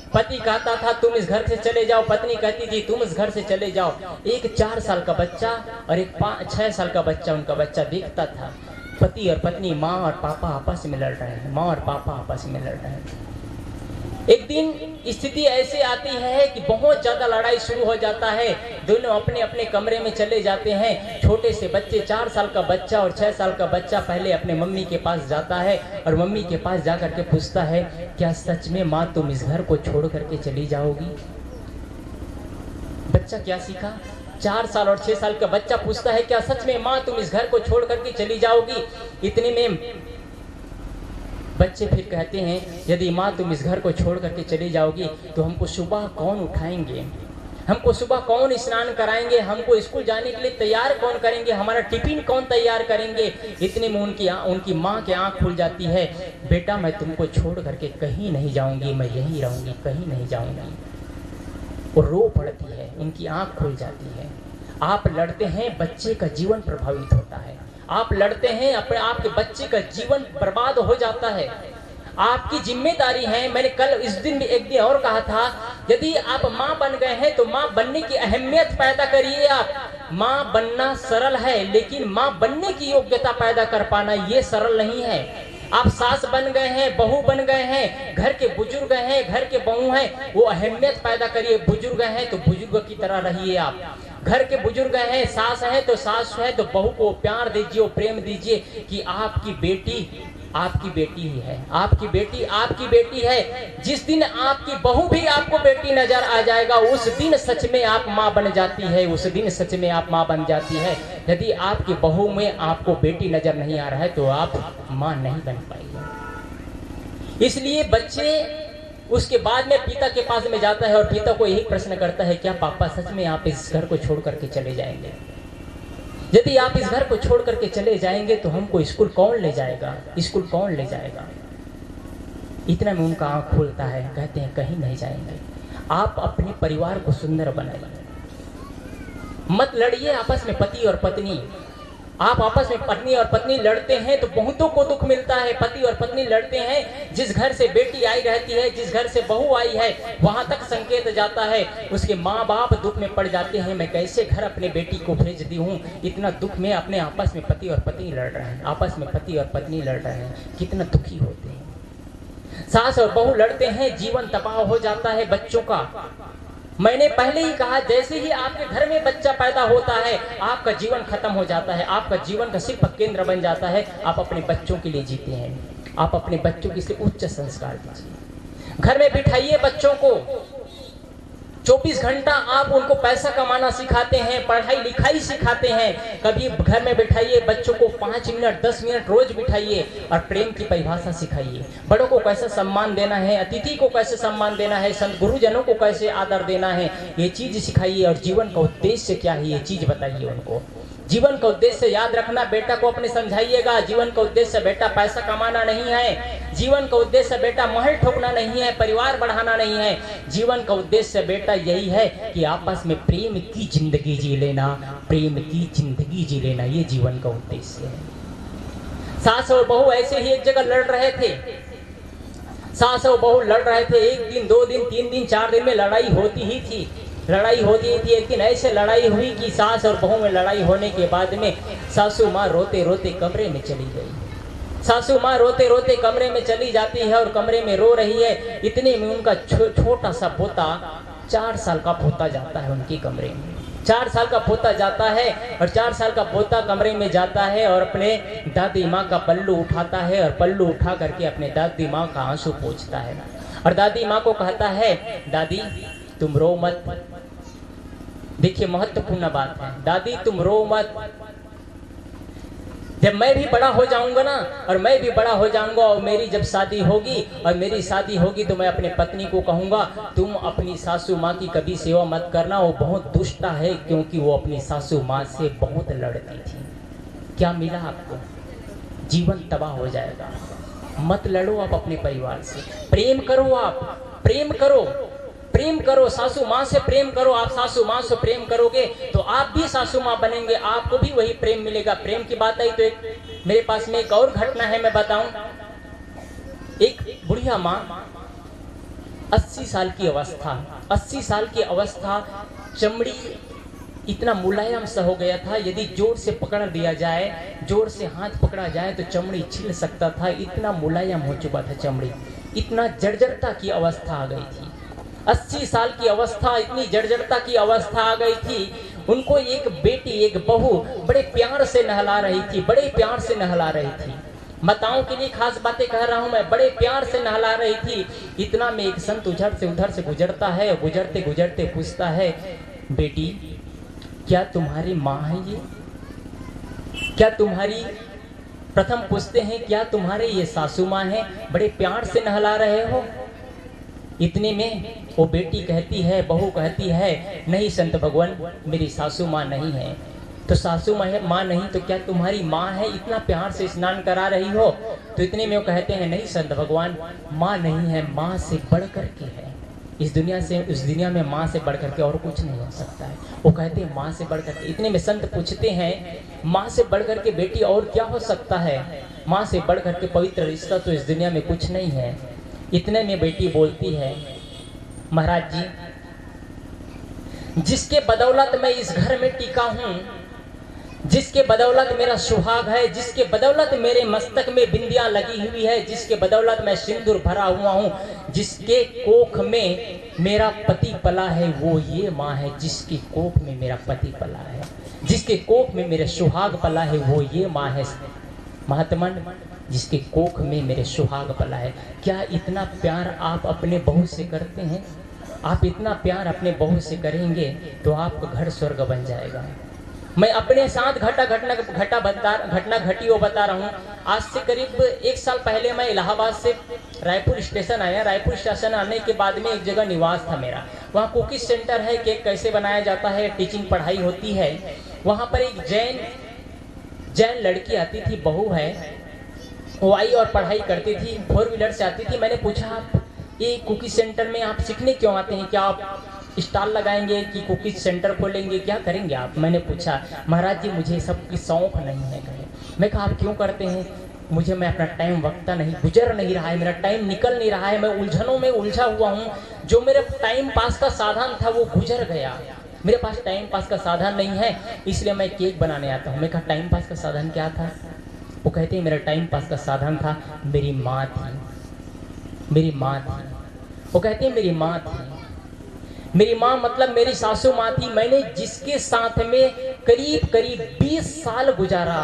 पति कहता था तुम इस घर से चले जाओ, पत्नी कहती थी तुम इस घर से चले जाओ। एक 4 साल का बच्चा और एक 6 साल का बच्चा, उनका बच्चा देखता था पति और पत्नी, माँ और पापा आपस में लड़ रहे हैं, माँ और पापा आपस में लड़ रहे हैं। एक दिन स्थिति ऐसे आती है कि बहुत ज्यादा लड़ाई शुरू हो जाता है। दोनों अपने अपने कमरे में चले जाते हैं। छोटे से बच्चे, 4 साल का बच्चा और 6 साल का बच्चा पहले अपने मम्मी के पास जाता है और मम्मी के पास जाकर के पूछता है, क्या सच में माँ तुम इस घर को छोड़ करके चली जाओगी? बच्चा क्या सीखा? 4 साल और 6 साल का बच्चा पूछता है, क्या सच में माँ तुम इस घर को छोड़ करके चली जाओगी? इतने में बच्चे फिर कहते हैं, यदि माँ तुम इस घर को छोड़ करके चली जाओगी तो हमको सुबह कौन उठाएंगे, हमको सुबह कौन स्नान कराएंगे, हमको स्कूल जाने के लिए तैयार कौन करेंगे, हमारा टिफिन कौन तैयार करेंगे? इतने में उनकी माँ की आंख खुल जाती है, बेटा मैं तुमको छोड़ करके कहीं नहीं जाऊंगी, मैं यहीं रहूंगी, कहीं नहीं जाऊंगी। वो रो पड़ती है, उनकी आंख खुल जाती है। आप लड़ते हैं, बच्चे का जीवन प्रभावित होता है। आप लड़ते हैं, अपने आपके बच्चे का जीवन बर्बाद हो जाता है। आपकी जिम्मेदारी है। मैंने कल इस दिन भी एक दिन और कहा था, यदि आप माँ बन गए हैं तो माँ बनने की अहमियत पैदा करिए। आप माँ बनना सरल है, लेकिन माँ बनने की योग्यता पैदा कर पाना ये सरल नहीं है। आप सास बन गए हैं, बहू बन गए हैं, घर के बुजुर्ग हैं, घर के बहू हैं, वो अहमियत पैदा करिए। बुजुर्ग हैं तो बुजुर्ग की तरह रहिए। आप घर के बुजुर्ग हैं, सास है तो सास है तो बहू को प्यार दीजिए, प्रेम दीजिए कि आपकी बेटी आपकी बेटी ही है, आपकी बेटी आपकी बेटी है। जिस दिन आपकी बहू भी आपको बेटी नजर आ जाएगा, उस दिन सच में आप माँ बन जाती है, उस दिन सच में आप माँ बन जाती है। यदि आपकी बहू में आपको बेटी नजर नहीं आ रहा है तो आप माँ नहीं बन पाएगी। इसलिए बच्चे उसके बाद में पिता के पास में जाता है और पिता को यही प्रश्न करता है, क्या पापा सच में आप इस घर को छोड़ करके चले जाएंगे? यदि आप इस घर को छोड़ करके चले जाएंगे तो हमको स्कूल कौन ले जाएगा, स्कूल कौन ले जाएगा? इतना में उनका आंख खुलता है, कहते हैं कहीं नहीं जाएंगे। आप अपने परिवार को सुंदर बनाइए, मत लड़िए आपस में पति और पत्नी। आप आपस में पत्नी और पत्नी लड़ते हैं तो बहुतों को दुख मिलता है। पति और पत्नी लड़ते हैं, जिस घर से बेटी आई रहती है, जिस घर से बहू आई है, वहां तक संकेत जाता है, उसके माँ बाप दुख में पड़ जाते हैं। मैं कैसे घर अपने बेटी को भेज दी हूँ, इतना दुख में अपने आपस में पति और पत्नी लड़ रहे हैं, आपस में पति और पत्नी लड़ रहे हैं, कितना दुखी होते हैं। सास और बहू लड़ते हैं, जीवन तबाह हो जाता है बच्चों का। मैंने पहले ही कहा, जैसे ही आपके घर में बच्चा पैदा होता है, आपका जीवन खत्म हो जाता है, आपका जीवन का सिर्फ केंद्र बन जाता है। आप अपने बच्चों के लिए जीते हैं, आप अपने बच्चों के लिए उच्च संस्कार दीजिए। घर में बिठाइए बच्चों को, 24 घंटा आप उनको पैसा कमाना सिखाते हैं, पढ़ाई लिखाई सिखाते हैं। कभी घर में बिठाइए बच्चों को 5 मिनट 10 मिनट रोज बिठाइए और प्रेम की परिभाषा सिखाइए। बड़ों को कैसे सम्मान देना है, अतिथि को कैसे सम्मान देना है, संत गुरुजनों को कैसे आदर देना है, ये चीज सिखाइए। और जीवन का उद्देश्य क्या है, ये चीज बताइए उनको। जीवन का उद्देश्य याद रखना, बेटा को अपने समझाइएगा। जीवन का उद्देश्य बेटा पैसा कमाना नहीं है, जीवन का उद्देश्य बेटा महल ठोकना नहीं है, परिवार बढ़ाना नहीं है। जीवन का उद्देश्य बेटा यही है कि आपस में प्रेम की जिंदगी जी लेना, प्रेम की जिंदगी जी लेना, ये जीवन का उद्देश्य है। सास और बहू ऐसे ही एक जगह लड़ रहे थे, सास और बहू लड़ रहे थे। 1 दिन 2 दिन 3 दिन 4 दिन में लड़ाई होती ही थी, लड़ाई होती थी। एक दिन ऐसे लड़ाई हुई कि सास और बहू में लड़ाई होने के बाद में सासू माँ रोते रोते कमरे में चली गई। सासू माँ रोते रोते कमरे में चली जाती है और कमरे में रो रही है। इतने में उनका छोटा सा पोता, 4 साल का पोता जाता है उनके कमरे में। 4 साल का पोता जाता है और 4 साल का पोता कमरे में जाता है और अपने दादी माँ का पल्लू उठाता है और पल्लू उठा करके अपने दादी माँ का आंसू पोंछता है और दादी माँ को कहता है, दादी तुम रो मत। देखिए महत्वपूर्ण बात है, दादी तुम रो मत। जब मैं भी बड़ा हो जाऊंगा ना, और मैं भी बड़ा हो जाऊंगा और मेरी जब शादी होगी और मेरी शादी होगी तो मैं अपने पत्नी को कहूंगा, तुम अपनी सासू माँ की कभी सेवा मत करना, वो बहुत दुष्टा है, क्योंकि वो अपनी सासू माँ से बहुत लड़ती थी। क्या मिला आपको? जीवन तबाह हो जाएगा। मत लड़ो आप अपने परिवार से, प्रेम करो, आप प्रेम करो, प्रेम करो, सासू माँ से प्रेम करो। आप सासू माँ से प्रेम करोगे तो आप भी सासू माँ बनेंगे, आपको भी वही प्रेम मिलेगा। प्रेम की बात आई तो एक मेरे पास में एक और घटना है, मैं बताऊं। एक बुढ़िया माँ, 80 साल की अवस्था, 80 साल की अवस्था, चमड़ी इतना मुलायम सा हो गया था, यदि जोर से पकड़ दिया जाए, जोर से हाथ पकड़ा जाए तो चमड़ी छिल सकता था, इतना मुलायम हो चुका था चमड़ी, इतना जर्जरता की अवस्था आ गई थी। 80 साल की अवस्था, इतनी जर्जरता की अवस्था आ गई थी। उनको एक बेटी, एक बहू बड़े प्यार से नहला रही थी, बड़े प्यार से नहला रही थी। माताओं के लिए खास बातें कह रहा हूं मैं, बड़े प्यार से नहला रही थी। इतना में एक संत उधर से गुजरता है, गुजरते गुजरते पूछता है, बेटी क्या तुम्हारी माँ है ये? क्या तुम्हारी, प्रथम पूछते हैं, क्या तुम्हारे ये सासू माँ है? बड़े प्यार से नहला रहे हो। इतने में वो बेटी कहती है, बहू कहती है, नहीं संत भगवान, मेरी सासू माँ नहीं है। तो सासू माँ नहीं तो क्या तुम्हारी माँ है? इतना प्यार से स्नान करा रही हो। तो इतने में वो कहते हैं, नहीं संत भगवान, माँ नहीं है, माँ से बढ़ करके है। इस दुनिया में माँ से बढ़ करके और कुछ नहीं हो सकता है। वो कहते हैं माँ से बढ़ करके। इतने में संत पूछते हैं, माँ से बढ़ करके बेटी और क्या हो सकता है? माँ से बढ़ करके पवित्र रिश्ता तो इस दुनिया में कुछ नहीं है। इतने में बेटी बोलती है, महाराज जी, जिसके बदौलत मैं इस घर में टिका हूँ, जिसके बदौलत मेरा सुहाग है, जिसके बदौलत मेरे मस्तक में बिंदियां लगी हुई है, जिसके बदौलत मैं सिंदूर भरा हुआ हूँ, जिसके कोख में मेरा पति पला है, वो ये माँ है। जिसके कोख में मेरा पति पला है, जिसके कोख में मेरे सुहाग पला है, वो ये माँ है। महात्मन, जिसके कोख में मेरे सुहाग पला है। क्या इतना प्यार आप अपने बहू से करते हैं? आप इतना प्यार अपने बहू से करेंगे तो आपका घर स्वर्ग बन जाएगा। मैं अपने साथ घटना घटी वो बता रहा हूँ। आज से करीब 1 साल पहले मैं इलाहाबाद से रायपुर स्टेशन आया। रायपुर स्टेशन आने के बाद में एक जगह निवास था मेरा, वहाँ कुकिंग सेंटर है, केक कैसे बनाया जाता है, टीचिंग पढ़ाई होती है। वहाँ पर एक जैन लड़की आती थी, बहू है, वो आई और पढ़ाई करती थी, 4 व्हीलर से आती थी। मैंने पूछा, आप ये कुकिंग सेंटर में आप सीखने क्यों आते हैं? क्या आप स्टॉल लगाएंगे कि कुकीज सेंटर खोलेंगे, क्या करेंगे आप? मैंने पूछा, महाराज जी मुझे सबकी शौक नहीं है। कहे, मैं कहा आप क्यों करते हैं? मुझे, मैं अपना टाइम वक्ता नहीं, गुजर नहीं रहा है, मेरा टाइम निकल नहीं रहा है, मैं उलझनों में उलझा हुआ हूँ। जो मेरे टाइम पास का साधन था वो गुजर गया, मेरे पास टाइम पास का साधन नहीं है, इसलिए मैं केक बनाने आता हूँ। मैं कहा टाइम पास का साधन क्या था? वो कहते हैं मेरा टाइम पास का साधन था मेरी माँ थी, मेरी माँ थी। वो कहते हैं मेरी माँ थी, मेरी माँ मतलब मेरी सासू माँ थी। मैंने जिसके साथ में करीब करीब 20 साल गुजारा,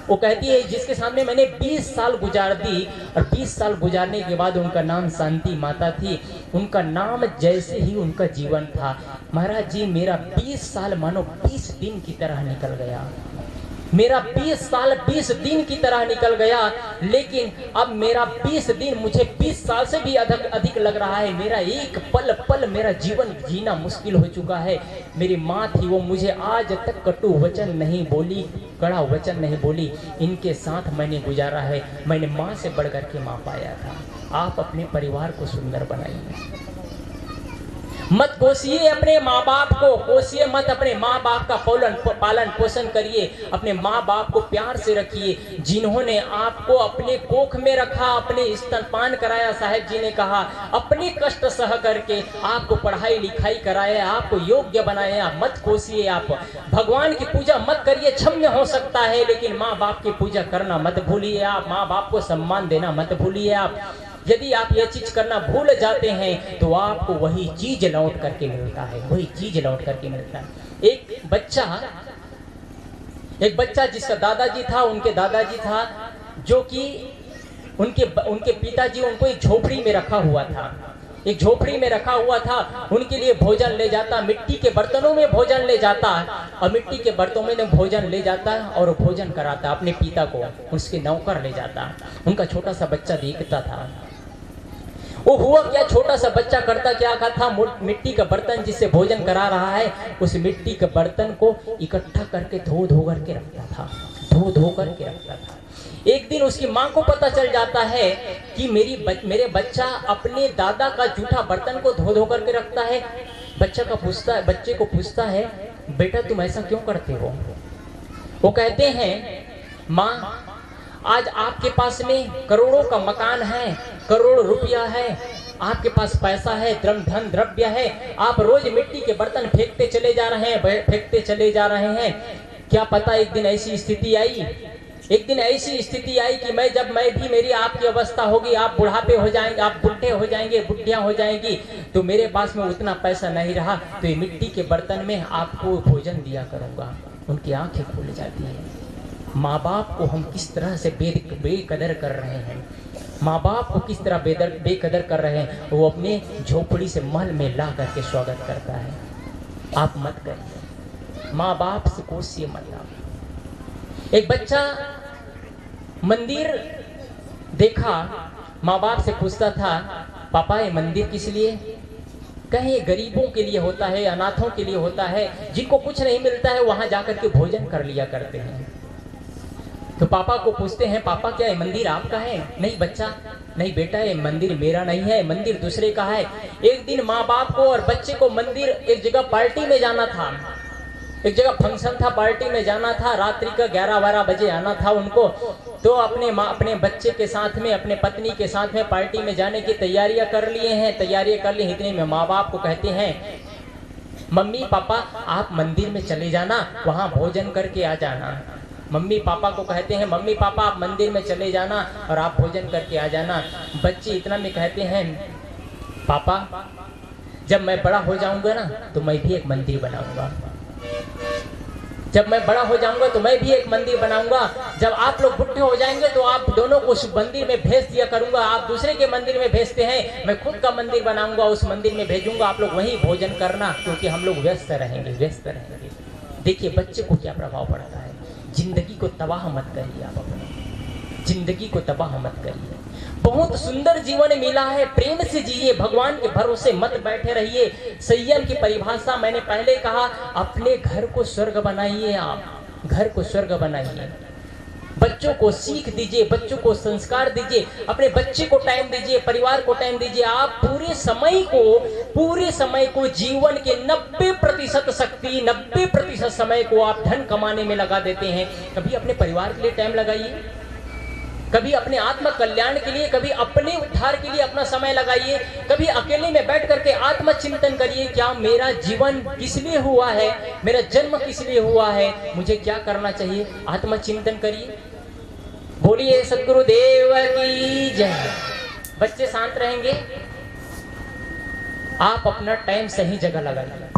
वो कहती है जिसके साथ में मैंने 20 साल गुजार दी, और 20 साल गुजारने के बाद उनका नाम शांति माता थी। उनका नाम जैसे ही उनका जीवन था, महाराज जी मेरा 20 साल मानो 20 दिन की तरह निकल गया, मेरा 20 साल 20 दिन की तरह निकल गया। लेकिन अब मेरा 20 दिन मुझे 20 साल से भी अधिक लग रहा है। मेरा एक पल पल मेरा जीवन जीना मुश्किल हो चुका है। मेरी माँ थी, वो मुझे आज तक कटु वचन नहीं बोली, कड़ा वचन नहीं बोली, इनके साथ मैंने गुजारा है। मैंने माँ से बढ़कर के माँ पाया था। आप अपने परिवार को सुंदर बनाइए, मत कोसिए अपने माँ बाप को, कोसिए मत अपने माँ बाप का पालन पोषण करिए, अपने माँ बाप को प्यार से रखिए। जिन्होंने आपको अपने कोख में रखा, अपने स्तनपान कराया, साहेब जी ने कहा अपने कष्ट सह करके आपको पढ़ाई लिखाई कराया, आपको योग्य बनाया, मत कोसिए। आप भगवान की पूजा मत करिए, क्षम्य हो सकता है, लेकिन माँ बाप की पूजा करना मत भूलिए। आप माँ बाप को सम्मान देना मत भूलिए। आप यदि आप ये चीज करना भूल जाते हैं तो आपको वही चीज लौट करके मिलता है, वही चीज लौट करके मिलता है। एक बच्चा जिसका दादाजी था, उनके दादाजी था जो कि उनके पिताजी उनको एक झोपड़ी में रखा हुआ था, एक झोपड़ी में रखा हुआ था। उनके लिए भोजन ले जाता, मिट्टी के बर्तनों में भोजन ले जाता, और मिट्टी के बर्तनों में भोजन ले जाता और भोजन कराता अपने पिता को, उसके नौकर ले जाता। उनका छोटा सा बच्चा देखता था। वो हुआ क्या, छोटा सा बच्चा करता क्या था, मिट्टी का बर्तन जिससे भोजन करा रहा है, उस मिट्टी के बर्तन को इकट्ठा करके धो धो करके रखता था, धो धो करके रखता था। एक दिन उसकी माँ को पता चल जाता है कि मेरे बच्चा अपने दादा का जूठा बर्तन को धो धो करके रखता है। बच्चे को पूछता है बेटा तुम ऐसा क्यों करते हो? वो कहते हैं माँ आज आपके पास में करोड़ों का मकान है, करोड़ रुपया है, आपके पास पैसा है, धन द्रव्य है, आप रोज मिट्टी के बर्तन फेंकते चले जा रहे हैं। क्या पता एक दिन ऐसी स्थिति आई कि मैं भी मेरी आपकी अवस्था होगी, आप बुढ़ापे हो जाएंगे, आप बुढ़े हो जाएंगे, बुढ़ियां हो जाएंगी, तो मेरे पास में उतना पैसा नहीं रहा, तो ये मिट्टी के बर्तन में आपको भोजन दिया करूंगा। उनकी आंखें खुल जाती है। माँ बाप को हम किस तरह से बेकदर कर रहे हैं, माँ बाप को किस तरह बेकदर कर रहे हैं। वो अपने झोपड़ी से महल में ला करके स्वागत करता है। आप मत करिए, माँ बाप से कोसिए मत। आप एक बच्चा मंदिर देखा, माँ बाप से पूछता था पापा ये मंदिर किस लिए? कहीं ये गरीबों के लिए होता है, अनाथों के लिए होता है, जिनको कुछ नहीं मिलता है वहां जाकर के भोजन कर लिया करते हैं। तो पापा को पूछते हैं पापा क्या ये मंदिर आपका है? नहीं बच्चा, नहीं बेटा ये मंदिर मेरा नहीं है, मंदिर दूसरे का है। एक दिन माँ बाप को और बच्चे को मंदिर एक जगह पार्टी में जाना था, एक जगह फंक्शन था, पार्टी में जाना था, रात्रि का 11-12 बजे आना था उनको। तो अपने बच्चे के साथ में, अपने पत्नी के साथ में पार्टी में जाने की तैयारियां कर ली। इतने में माँ बाप को कहते हैं मम्मी पापा आप मंदिर में चले जाना, वहां भोजन करके आ जाना। मम्मी पापा को कहते हैं मम्मी पापा आप मंदिर में चले जाना और आप भोजन करके आ जाना। बच्चे इतना में कहते हैं पापा जब मैं बड़ा हो जाऊंगा ना तो मैं भी एक मंदिर बनाऊंगा, जब मैं बड़ा हो जाऊंगा तो मैं भी एक मंदिर बनाऊंगा। जब आप लोग बुढ़े हो जाएंगे तो आप दोनों को उस मंदिर में भेज दिया करूंगा। आप दूसरे के मंदिर में भेजते हैं, मैं खुद का मंदिर बनाऊंगा, उस मंदिर में भेजूंगा, आप लोग वहीं भोजन करना, क्योंकि हम लोग व्यस्त रहेंगे। देखिए बच्चे को क्या प्रभाव पड़ता है। जिंदगी को तबाह मत करिए, आप अपने जिंदगी को तबाह मत करिए। बहुत सुंदर जीवन मिला है, प्रेम से जिए, भगवान के भरोसे मत बैठे रहिए। संयम की परिभाषा मैंने पहले कहा, अपने घर को स्वर्ग बनाइए। आप घर को स्वर्ग बनाइए। बच्चों को सीख दीजिए, बच्चों को संस्कार दीजिए, अपने बच्चे को टाइम दीजिए, परिवार को टाइम दीजिए। आप पूरे समय को जीवन के 90% शक्ति, 90% समय को आप धन कमाने में लगा देते हैं। कभी अपने परिवार के लिए टाइम लगाइए, कभी अपने आत्म कल्याण के लिए, कभी अपने उद्धार के लिए अपना समय लगाइए। कभी अकेले में बैठ करके आत्मचिंतन करिए, क्या मेरा जीवन किस लिए हुआ है, मेरा जन्म किस लिए हुआ है, मुझे क्या करना चाहिए। आत्मचिंतन करिए। बोलिए सद्गुरुदेव की जय। बच्चे शांत रहेंगे। आप अपना टाइम सही जगह लगाइए,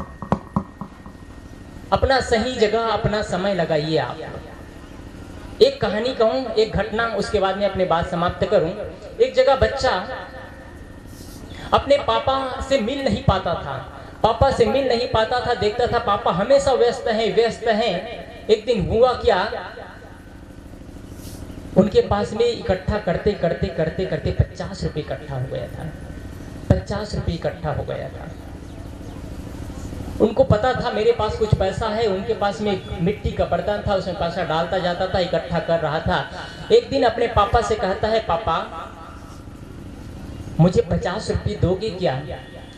अपना सही जगह, अपना समय लगाइए। आप एक कहानी कहूं, एक घटना, उसके बाद में अपनी बात समाप्त करूं। एक जगह बच्चा अपने पापा से मिल नहीं पाता था, देखता था पापा हमेशा व्यस्त हैं। एक दिन हुआ क्या, उनके पास में इकट्ठा करते 50 रुपए इकट्ठा हो गया था। 50 रुपए इकट्ठा हो गया था। उनको पता था मेरे पास कुछ पैसा है। उनके पास में मिट्टी का बर्तन था, उसमें पैसा डालता जाता था, इकट्ठा कर रहा था। एक दिन अपने पापा से कहता है, पापा मुझे 50 रुपये दोगे क्या?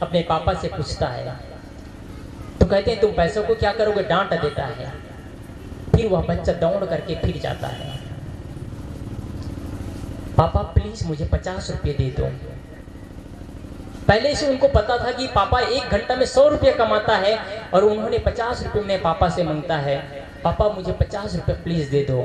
अपने पापा से पूछता है। तो कहते हैं तुम पैसों को क्या करोगे? डांट देता है। फिर वह बच्चा दौड़ करके फिर जाता है, पापा प्लीज मुझे 50 रुपये दे दो। पहले से उनको पता था कि पापा 1 घंटा में 100 रुपये कमाता है और उन्होंने 50 रुपये में पापा से मांगता है, पापा मुझे 50 रुपये प्लीज दे दो।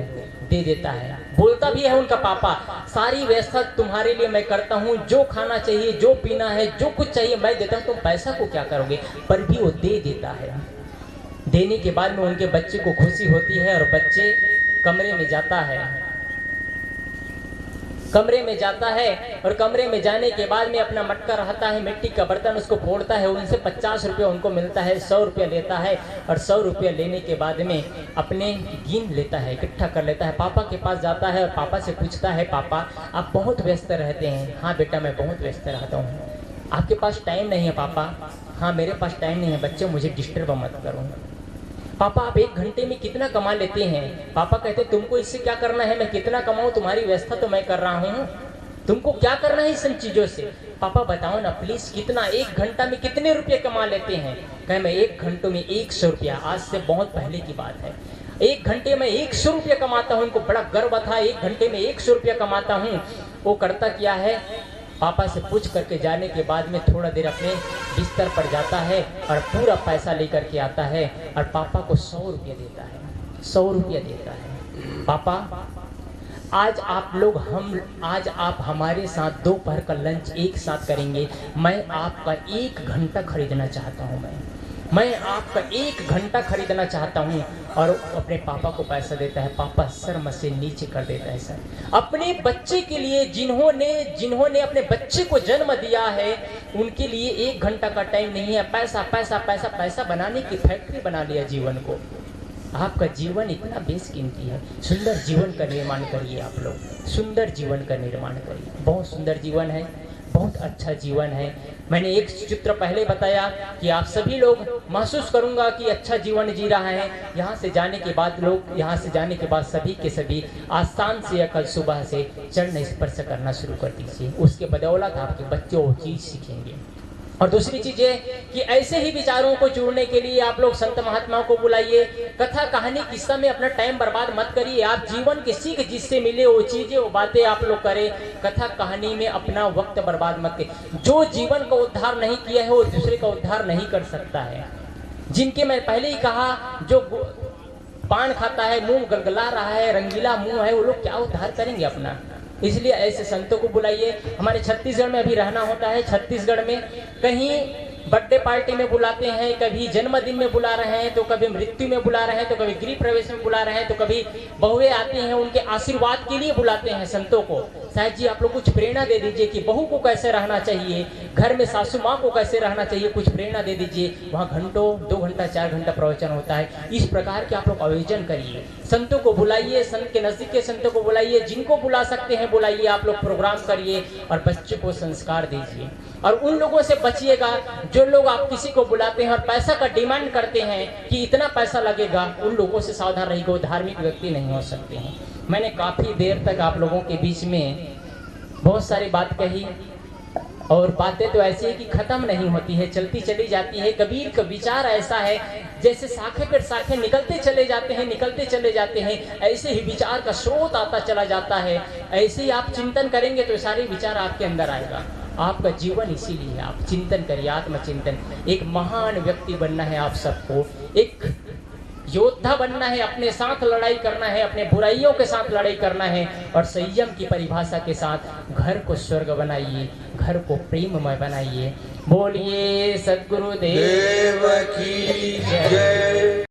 दे देता है। बोलता भी है उनका पापा, सारी व्यवस्था तुम्हारे लिए मैं करता हूँ, जो खाना चाहिए, जो पीना है, जो कुछ चाहिए मैं देता हूँ, तुम पैसा को क्या करोगे? पर भी वो दे देता है। देने के बाद में उनके बच्चे को खुशी होती है और बच्चे कमरे में जाता है। और कमरे में जाने के बाद में अपना मटका रहता है, मिट्टी का बर्तन, उसको फोड़ता है। उनसे 50 रुपये उनको मिलता है, 100 रुपये लेता है और 100 रुपये लेने के बाद में अपने गिन लेता है, इकट्ठा कर लेता है। पापा के पास जाता है और पापा से पूछता है, पापा आप बहुत व्यस्त रहते हैं? हाँ बेटा मैं बहुत व्यस्त रहता हूँ। आपके पास टाइम नहीं है? पापा हाँ मेरे पास टाइम नहीं है, बच्चे मुझे डिस्टर्ब मत करो। पापा आप 1 घंटे में कितना कमा लेते हैं? पापा कहते तुमको इससे क्या करना है, मैं कितना कमाऊं, तुम्हारी व्यवस्था तो मैं कर रहा हूं, तुमको क्या करना है इन सब चीजों से? पापा बताओ ना प्लीज, कितना 1 घंटा में कितने रुपये कमा लेते हैं? कहे मैं 1 घंटे में 100 रुपया। आज से बहुत पहले की बात है। 1 घंटे में 100 रुपया कमाता हूँ। उनको बड़ा गर्व था, 1 घंटे में 100 रुपया कमाता हूँ। वो करता क्या है, पापा से पूछ करके जाने के बाद में थोड़ा देर अपने बिस्तर पर जाता है और पूरा पैसा लेकर के आता है और पापा को 100 रुपये देता है। 100 रुपया देता है। पापा आज आप हमारे साथ दोपहर का लंच एक साथ करेंगे। मैं आपका 1 घंटा खरीदना चाहता हूँ। मैं आपका 1 घंटा खरीदना चाहता हूँ। और अपने पापा को पैसा देता है। पापा शर्म से नीचे कर देता है। सर अपने बच्चे के लिए, जिन्होंने अपने बच्चे को जन्म दिया है, उनके लिए 1 घंटा का टाइम नहीं है। पैसा पैसा पैसा पैसा बनाने की फैक्ट्री बना लिया जीवन को। आपका जीवन इतना बेशकीमती है। सुंदर जीवन का निर्माण करिए। आप लोग सुंदर जीवन का निर्माण करिए। बहुत सुंदर जीवन है, बहुत अच्छा जीवन है। मैंने एक चित्र पहले बताया कि आप सभी लोग महसूस करूंगा कि अच्छा जीवन जी रहा है। यहाँ से जाने के बाद सभी के सभी आज शाम से या कल सुबह से चरण स्पर्श करना शुरू कर दीजिए। उसके बदौलत आपके बच्चे वो चीज सीखेंगे। और दूसरी चीज है कि ऐसे ही विचारों को जोड़ने के लिए आप लोग संत महात्माओं को बुलाइए। कथा कहानी किस्सा में अपना टाइम बर्बाद मत करिए। आप जीवन की सीख जिससे मिले वो चीजें, वो बातें आप लोग करें। कथा कहानी में अपना वक्त बर्बाद मत करें। जो जीवन का उद्धार नहीं किया है वो दूसरे का उद्धार नहीं कर सकता है। जिनके मैं पहले ही कहा, जो पान खाता है, मुंह गलगला रहा है, रंगीला मुंह है, वो लोग क्या उद्धार करेंगे अपना? इसलिए ऐसे संतों को बुलाइए। हमारे छत्तीसगढ़ में अभी रहना होता है। छत्तीसगढ़ में कहीं बर्थडे पार्टी में बुलाते हैं, कभी जन्मदिन में बुला रहे हैं, तो कभी मृत्यु में बुला रहे हैं, तो कभी गृह प्रवेश में बुला रहे हैं, तो कभी बहुएं आती हैं, उनके आशीर्वाद के लिए बुलाते हैं संतों को। साहब जी आप लोग कुछ प्रेरणा दे दीजिए कि बहू को कैसे रहना चाहिए, घर में सासू माँ को कैसे रहना चाहिए, कुछ प्रेरणा दे दीजिए। वहाँ घंटों 2 घंटा 4 घंटा प्रवचन होता है। इस प्रकार के आप लोग आयोजन करिए। संतों को बुलाइए, संत के नजदीक के संतों को बुलाइए, जिनको बुला सकते हैं बुलाइए। आप लोग प्रोग्राम करिए और बच्चे को संस्कार दीजिए। और उन लोगों से बचिएगा जो लोग आप किसी को बुलाते हैं और पैसा का डिमांड करते हैं कि इतना पैसा लगेगा। उन लोगों से सावधान रहिएगा, वो धार्मिक व्यक्ति नहीं हो सकते हैं। मैंने काफ़ी देर तक आप लोगों के बीच में बहुत सारी बात कही, और बातें तो ऐसी है कि खत्म नहीं होती है, चलती चली जाती है। कबीर का विचार ऐसा है जैसे शाखे पर शाखे निकलते चले जाते हैं, निकलते चले जाते हैं, ऐसे ही विचार का स्रोत आता चला जाता है। ऐसे ही आप चिंतन करेंगे तो सारे विचार आपके अंदर आएगा। आपका जीवन इसीलिए आप चिंतन करिए, आत्मचिंतन। एक महान व्यक्ति बनना है आप सबको, एक योद्धा बनना है, अपने साथ लड़ाई करना है, अपने बुराइयों के साथ लड़ाई करना है, और संयम की परिभाषा के साथ घर को स्वर्ग बनाइए, घर को प्रेममय बनाइए। बोलिए सद्गुरुदेव की जय।